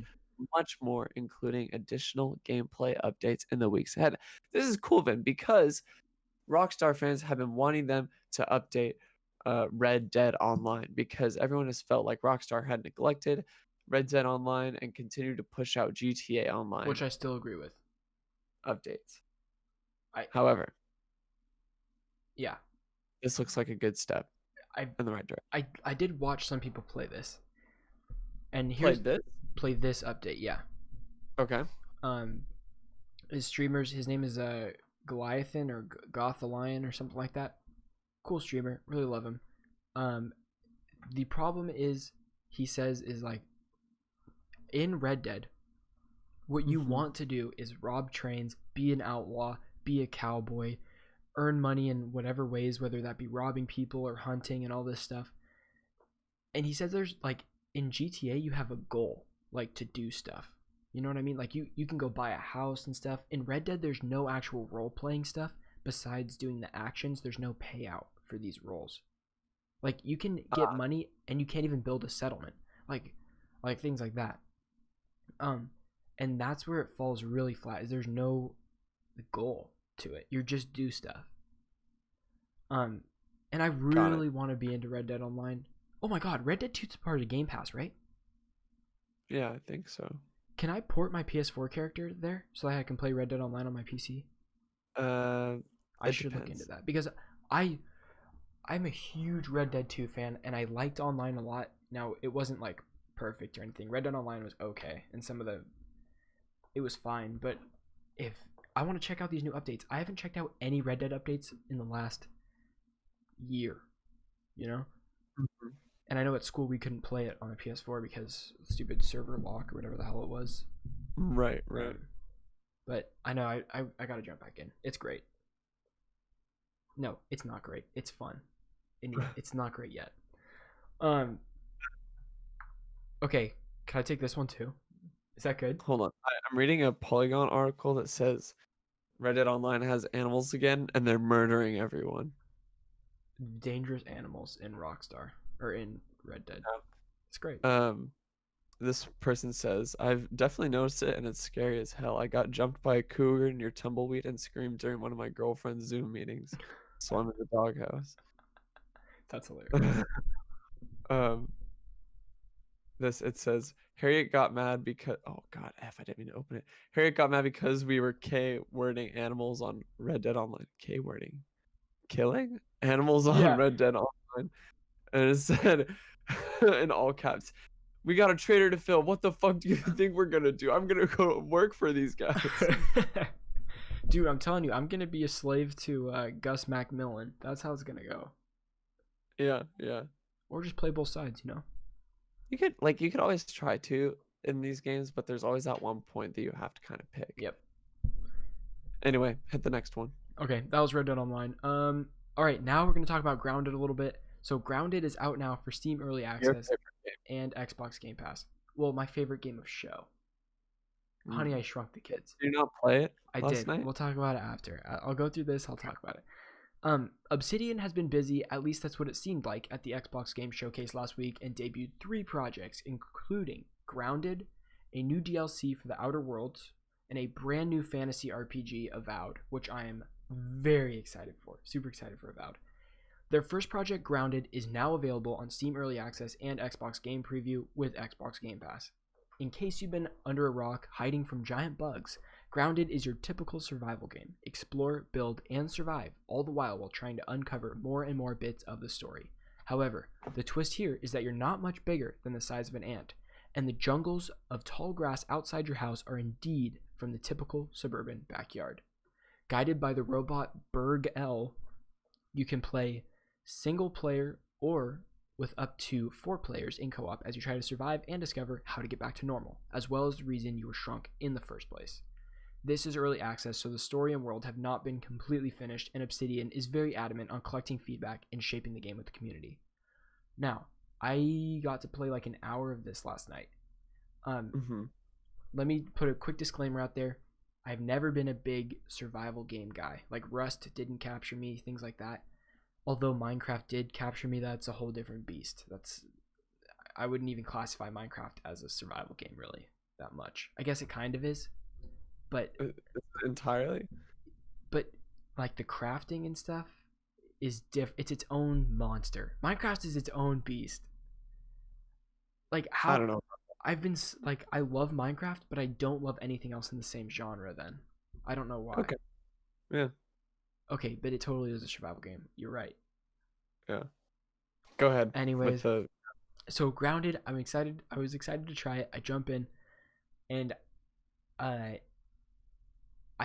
more, including additional gameplay updates in the weeks ahead. This is cool, Vin, because Rockstar fans have been wanting them to update Red Dead Online because everyone has felt like Rockstar had neglected Red Dead Online and continued to push out GTA Online, which I still agree with. Updates. However, yeah, this looks like a good step in the right direction. I did watch some people play this, and play this update. Yeah. Okay. His streamers. His name is Goliathan or Gothalion or something like that. Cool streamer. Really love him. The problem is, he says, is like in Red Dead, what you want to do is rob trains, be an outlaw, be a cowboy, earn money in whatever ways, whether that be robbing people or hunting and all this stuff. And he says there's like in GTA you have a goal, like to do stuff. You know what I mean? Like you can go buy a house and stuff. In Red Dead, there's no actual role playing stuff besides doing the actions. There's no payout for these roles. Like you can get money and you can't even build a settlement. Like things like that. Um, and that's where it falls really flat. Is there's no goal to it. You just do stuff. And I really want to be into Red Dead Online. Oh my God, Red Dead 2 is part of Game Pass, right? Yeah, I think so. Can I port my PS4 character there so that I can play Red Dead Online on my PC? I should look into that because I'm a huge Red Dead 2 fan and I liked online a lot. Now it wasn't like perfect or anything. Red Dead Online was okay and it was fine, but if I want to check out these new updates, I haven't checked out any Red Dead updates in the last year, you know? Mm-hmm. And I know at school we couldn't play it on the PS4 because stupid server lock or whatever the hell it was. Right. But I know I gotta jump back in. It's great. No, it's not great. It's fun. It's not great yet. Okay, can I take this one too? Is that good? Hold on. I'm reading a Polygon article that says Red Dead Online has animals again and they're murdering everyone. Dangerous animals in Rockstar or in Red Dead. It's great. This person says, I've definitely noticed it and it's scary as hell. I got jumped by a cougar near Tumbleweed and screamed during one of my girlfriend's Zoom meetings. So I'm in the doghouse. That's hilarious. It says Harriet got mad because I didn't mean to open it. Harriet got mad because we were K-wording animals on Red Dead Online. K-wording, killing animals on Red Dead Online, and it said in all caps, "We got a traitor to fill. What the fuck do you think we're gonna do? I'm gonna go work for these guys." Dude, I'm telling you, I'm gonna be a slave to Gus Macmillan. That's how it's gonna go. Yeah. Or just play both sides, you know. You could always try to in these games, but there's always that one point that you have to kind of pick. Yep. Anyway, hit the next one. Okay, that was Red Dead Online. All right, now we're gonna talk about Grounded a little bit. So Grounded is out now for Steam Early Access and Xbox Game Pass. Well, my favorite game of show. Honey, I Shrunk the Kids. Did you not play it? I did. Night? We'll talk about it after. I'll go through this. I'll talk about it. Obsidian has been busy, at least that's what it seemed like at the Xbox Game Showcase last week, and debuted 3 projects, including Grounded, a new DLC for the Outer Worlds, and a brand new fantasy RPG, Avowed, which I am very excited for. Super excited for Avowed. Their first project, Grounded, is now available on Steam Early Access and Xbox Game Preview with Xbox Game Pass. In case you've been under a rock hiding from giant bugs, Grounded is your typical survival game. Explore, build, and survive, all the while trying to uncover more and more bits of the story. However, the twist here is that you're not much bigger than the size of an ant, and the jungles of tall grass outside your house are indeed from the typical suburban backyard. Guided by the robot Berg L, you can play single player or with up to 4 players in co-op as you try to survive and discover how to get back to normal, as well as the reason you were shrunk in the first place. This is early access, so the story and world have not been completely finished, and Obsidian is very adamant on collecting feedback and shaping the game with the community. Now, I got to play like an hour of this last night. Let me put a quick disclaimer out there. I've never been a big survival game guy. Like Rust didn't capture me, things like that. Although Minecraft did capture me, that's a whole different beast. I wouldn't even classify Minecraft as a survival game really that much. I guess it kind of is, but entirely. But like the crafting and stuff is it's its own monster. Minecraft is its own beast. Like how I don't know. I've been like I love Minecraft, but I don't love anything else in the same genre. Then I don't know why. Okay. Yeah. Okay, but it totally is a survival game. You're right. Yeah. Go ahead. Anyways, so Grounded, I'm excited. I was excited to try it. I jump in, and I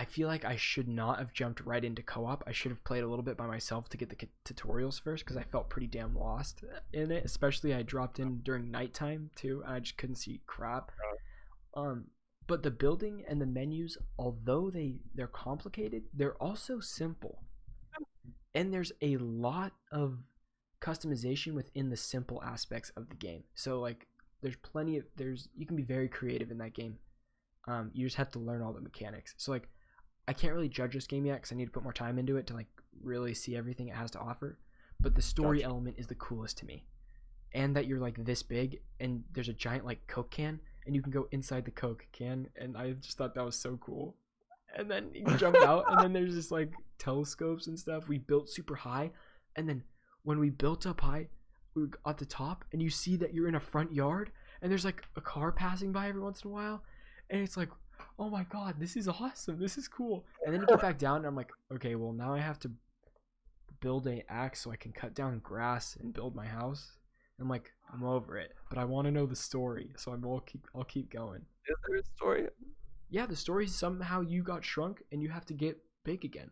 feel like I should not have jumped right into co-op. I should have played a little bit by myself to get the tutorials first, because I felt pretty damn lost in it. Especially I dropped in during nighttime too, and I just couldn't see crap. But the building and the menus, although they're complicated, they're also simple. And there's a lot of customization within the simple aspects of the game. So like there's you can be very creative in that game. You just have to learn all the mechanics. So like, I can't really judge this game yet because I need to put more time into it to like really see everything it has to offer. But the story Gotcha. element is the coolest to me, and that you're like this big and there's a giant like Coke can and you can go inside the Coke can, and I just thought that was so cool. And then you jump out, and then there's just like telescopes and stuff. We built super high, and then when we built up high, we were at the top, and you see that you're in a front yard, and there's like a car passing by every once in a while, and it's like, oh my god, this is awesome, this is cool. And then you get back down, and I'm like, okay, well now I have to build an axe so I can cut down grass and build my house. I'm like, I'm over it, but I want to know the story, so I'll keep going. Is there a story? Yeah, the story is somehow you got shrunk and you have to get big again.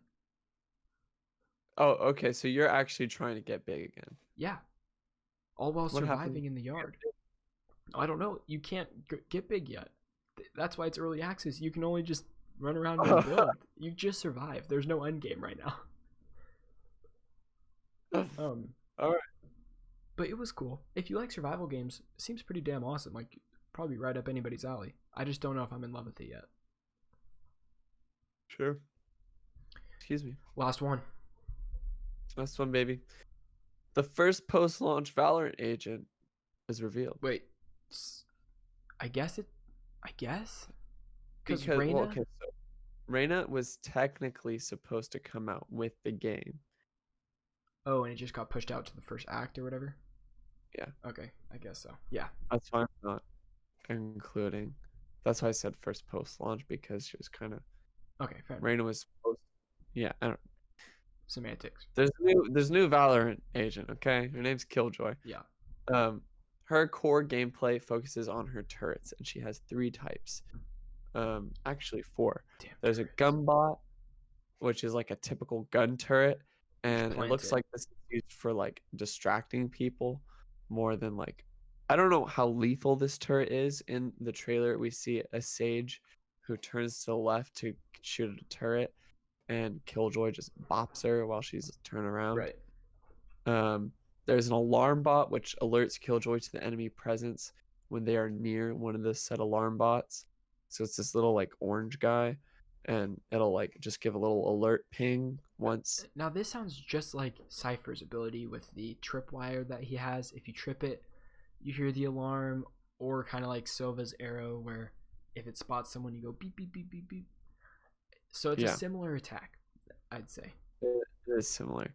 Oh, okay. So you're actually trying to get big again. Yeah, all while What happens? surviving in the yard. I don't know. You can't get big yet. That's why it's early access. You can only just run around and build. You just survive. There's no end game right now. All right. But it was cool. If you like survival games, it seems pretty damn awesome. Like probably right up anybody's alley. I just don't know if I'm in love with it yet. Sure. Excuse me. Last one. Last one, baby. The first post-launch Valorant agent is revealed. Wait. I guess. Because Reyna. well, okay, so Reyna was technically supposed to come out with the game. Oh, and it just got pushed out to the first act or whatever? Yeah. Okay, I guess so. Yeah. That's why I'm not including. That's why I said first post-launch, because she was kind of... Okay, fair enough. Reyna was supposed... Yeah, I don't... Semantics. There's a new Valorant agent, okay? Her name's Killjoy. Yeah. Her core gameplay focuses on her turrets, and she has 3 types. Actually 4. Damn There's turrets. A gun bot, which is like a typical gun turret, and it looks like this is used for like distracting people more than like... I don't know how lethal this turret is. In the trailer, we see a Sage who turns to the left to shoot at a turret, and Killjoy just bops her while she's turned around. Right. There's an alarm bot which alerts Killjoy to the enemy presence when they are near one of the set alarm bots. So it's this little like orange guy, and it'll like just give a little alert ping once. Now this sounds just like Cypher's ability with the tripwire that he has. If you trip it, you hear the alarm, or kind of like Silva's arrow, where if it spots someone, you go beep beep beep beep beep. So it's a similar attack, I'd say. It is similar.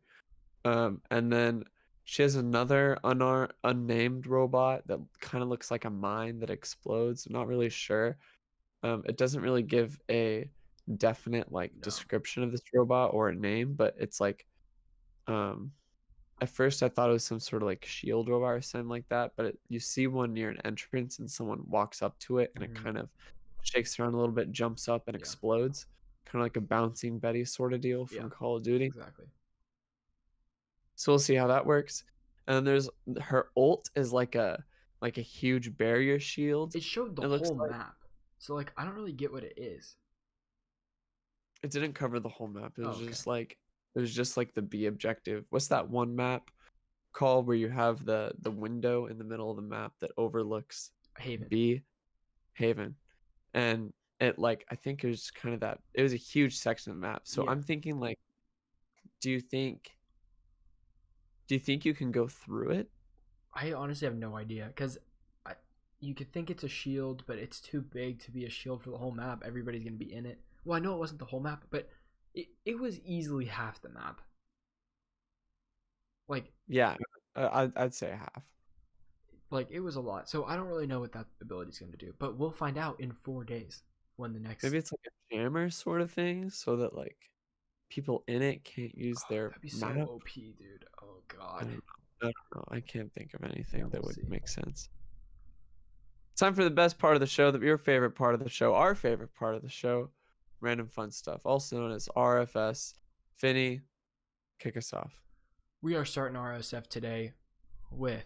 And then she has another unnamed robot that kind of looks like a mine that explodes. I'm not really sure. It doesn't really give a definite description of this robot or a name, but it's like, at first I thought it was some sort of like shield robot or something like that, but you see one near an entrance and someone walks up to it and it kind of shakes around a little bit, jumps up and explodes, kind of like a bouncing Betty sort of deal from Call of Duty. Exactly. So we'll see how that works. And then there's her ult is like a huge barrier shield. It showed the whole map, so like I don't really get what it is. It didn't cover the whole map. It was just like the B objective. What's that one map called where you have the window in the middle of the map that overlooks Haven? Haven. And it I think it was kind of that. It was a huge section of the map. So I'm thinking do you think you can go through it? I honestly have no idea, because you could think it's a shield, but it's too big to be a shield for the whole map. Everybody's going to be in it. Well, I know it wasn't the whole map, but it was easily half the map. Yeah, I'd say half. It was a lot. So I don't really know what that ability is going to do, but we'll find out in 4 days when the next... Maybe it's like a jammer sort of thing, so that people in it can't use their that'd be map. so OP, dude. Oh god. I don't know. I can't think of anything that would make sense. It's time for the best part of the show, your favorite part of the show, our favorite part of the show, random fun stuff, also known as RFS. Finny, kick us off. We are starting RSF today with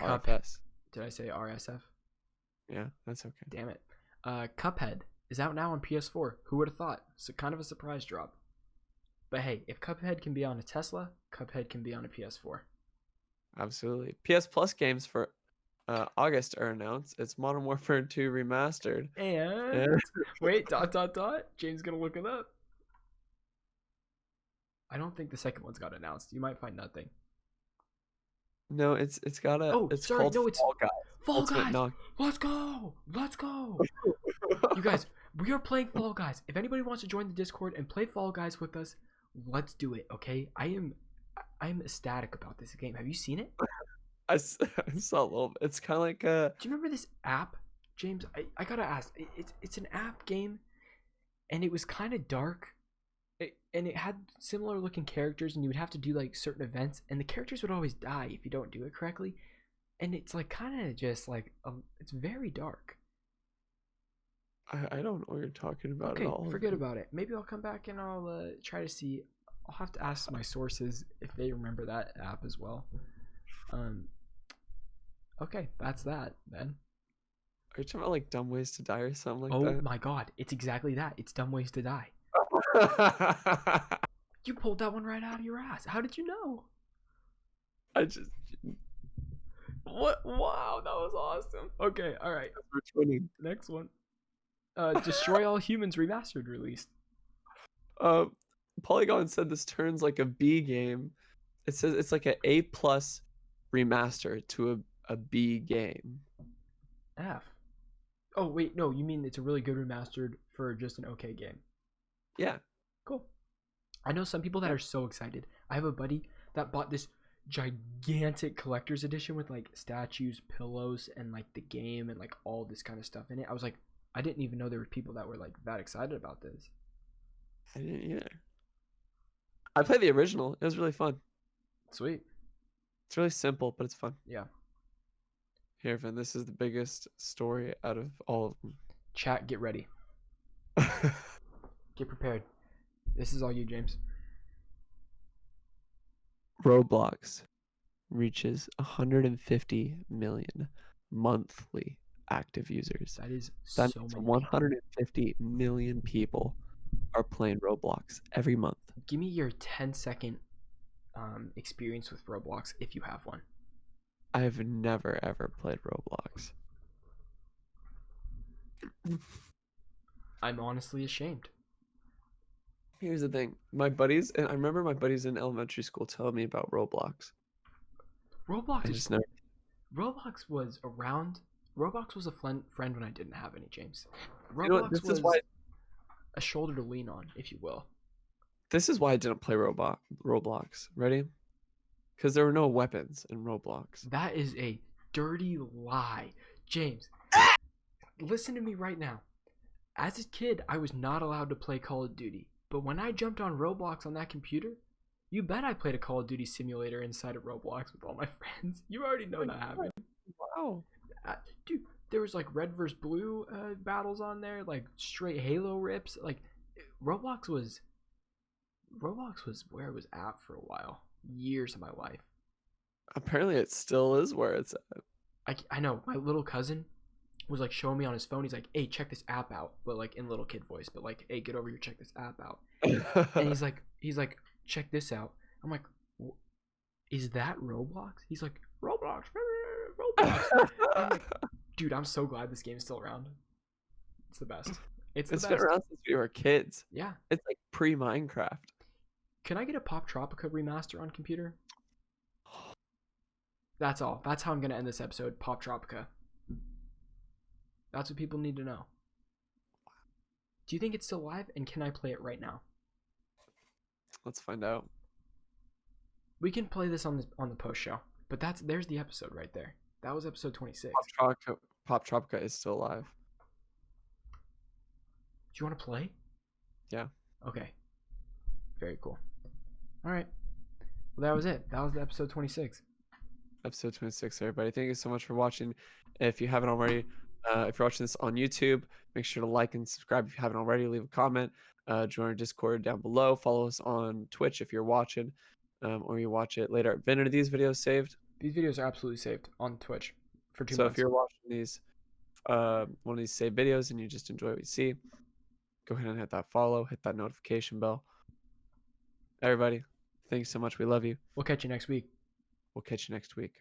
RFS. Did I say RSF? Yeah, that's okay. Damn it. Cuphead is out now on PS4. Who would have thought? So kind of a surprise drop. But hey, if Cuphead can be on a Tesla, Cuphead can be on a PS4. Absolutely. PS Plus games for August are announced. It's Modern Warfare 2 Remastered. And wait, ... James gonna look it up. I don't think the second one's got announced. You might find nothing. No, it's got a. Oh, It's sorry, called no, it's Fall Guys. Fall That's what Guys. knocked. Let's go. Let's go. You guys, we are playing Fall Guys. If anybody wants to join the Discord and play Fall Guys with us, let's do it. Okay, I am ecstatic about this game. Have you seen it? I saw a little. It's kind of like Do you remember this app, James? I gotta ask. It's an app game, and it was kind of dark, and it had similar looking characters, and you would have to do like certain events, and the characters would always die if you don't do it correctly, and it's like kind of just like it's very dark. I don't know what you're talking about Okay, at all. forget about it. Maybe I'll come back and I'll try to see. I'll have to ask my sources if they remember that app as well. Okay, that's that then. Are you talking about like Dumb Ways to Die or something like Oh that? my god, it's exactly that. It's Dumb Ways to Die. You pulled that one right out of your ass. How did you know? I just. What? Wow, that was awesome. Okay, all right. Next one. Destroy All Humans Remastered released. Polygon said this turns like a B game. It says it's like an A+ remaster to a B game. F. Oh wait, no, you mean it's a really good remastered for just an okay game? Yeah. Cool. I know some people that are so excited. I have a buddy that bought this gigantic collector's edition with like statues, pillows, and like the game and like all this kind of stuff in it. I was like, I didn't even know there were people that were like that excited about this. I didn't either. I played the original. It was really fun. Sweet. It's really simple, but it's fun. Yeah. Here, Vin, this is the biggest story out of all of them. Chat, get ready. Get prepared. This is all you, James. Roblox reaches 150 million monthly active users. That is That so means many. 150 million people are playing Roblox every month. Give me your 10-second experience with Roblox if you have one. I've never ever played Roblox. I'm honestly ashamed. Here's the thing. My buddies, and I remember my buddies in elementary school telling me about Roblox. Roblox was around. Roblox was a friend when I didn't have any, James. This was is why a shoulder to lean on, if you will. This is why I didn't play Roblox. Ready? Because there were no weapons in Roblox. That is a dirty lie. James, listen to me right now. As a kid, I was not allowed to play Call of Duty. But when I jumped on Roblox on that computer, you bet I played a Call of Duty simulator inside of Roblox with all my friends. You already know that happened. Wow. Dude, there was like red versus blue battles on there, like straight Halo rips. Like Roblox was where it was at for a while. Years of my life. Apparently it still is where it's at. I know. My little cousin was like showing me on his phone. He's like, "Hey, check this app out," but like in little kid voice. But like, "Hey, get over here, check this app out." And he's like, "Check this out." I'm like, "Is that Roblox?" He's like, "Roblox, Roblox." I'm like, dude, I'm so glad this game is still around. It's the best. It's been around since we were kids. Yeah. It's like pre-Minecraft. Can I get a Pop Tropica remaster on computer? That's all. That's how I'm gonna end this episode. Pop Tropica. That's what people need to know. Do you think it's still live, and can I play it right now? Let's find out. We can play this on the post show, but there's the episode right there. That was episode 26. Pop Tropica is still alive. Do you want to play? Yeah. Okay. Very cool. All right. Well, that was it. That was the episode 26. Episode 26, everybody. Thank you so much for watching. If you haven't already, if you're watching this on YouTube, make sure to like and subscribe if you haven't already. Leave a comment. Join our Discord down below. Follow us on Twitch if you're watching, or you watch it later. Vin, are these videos saved? These videos are absolutely saved on Twitch for 2 months. So if you're watching these, one of these saved videos and you just enjoy what you see, go ahead and hit that follow, hit that notification bell. Everybody, thanks so much. We love you. We'll catch you next week. We'll catch you next week.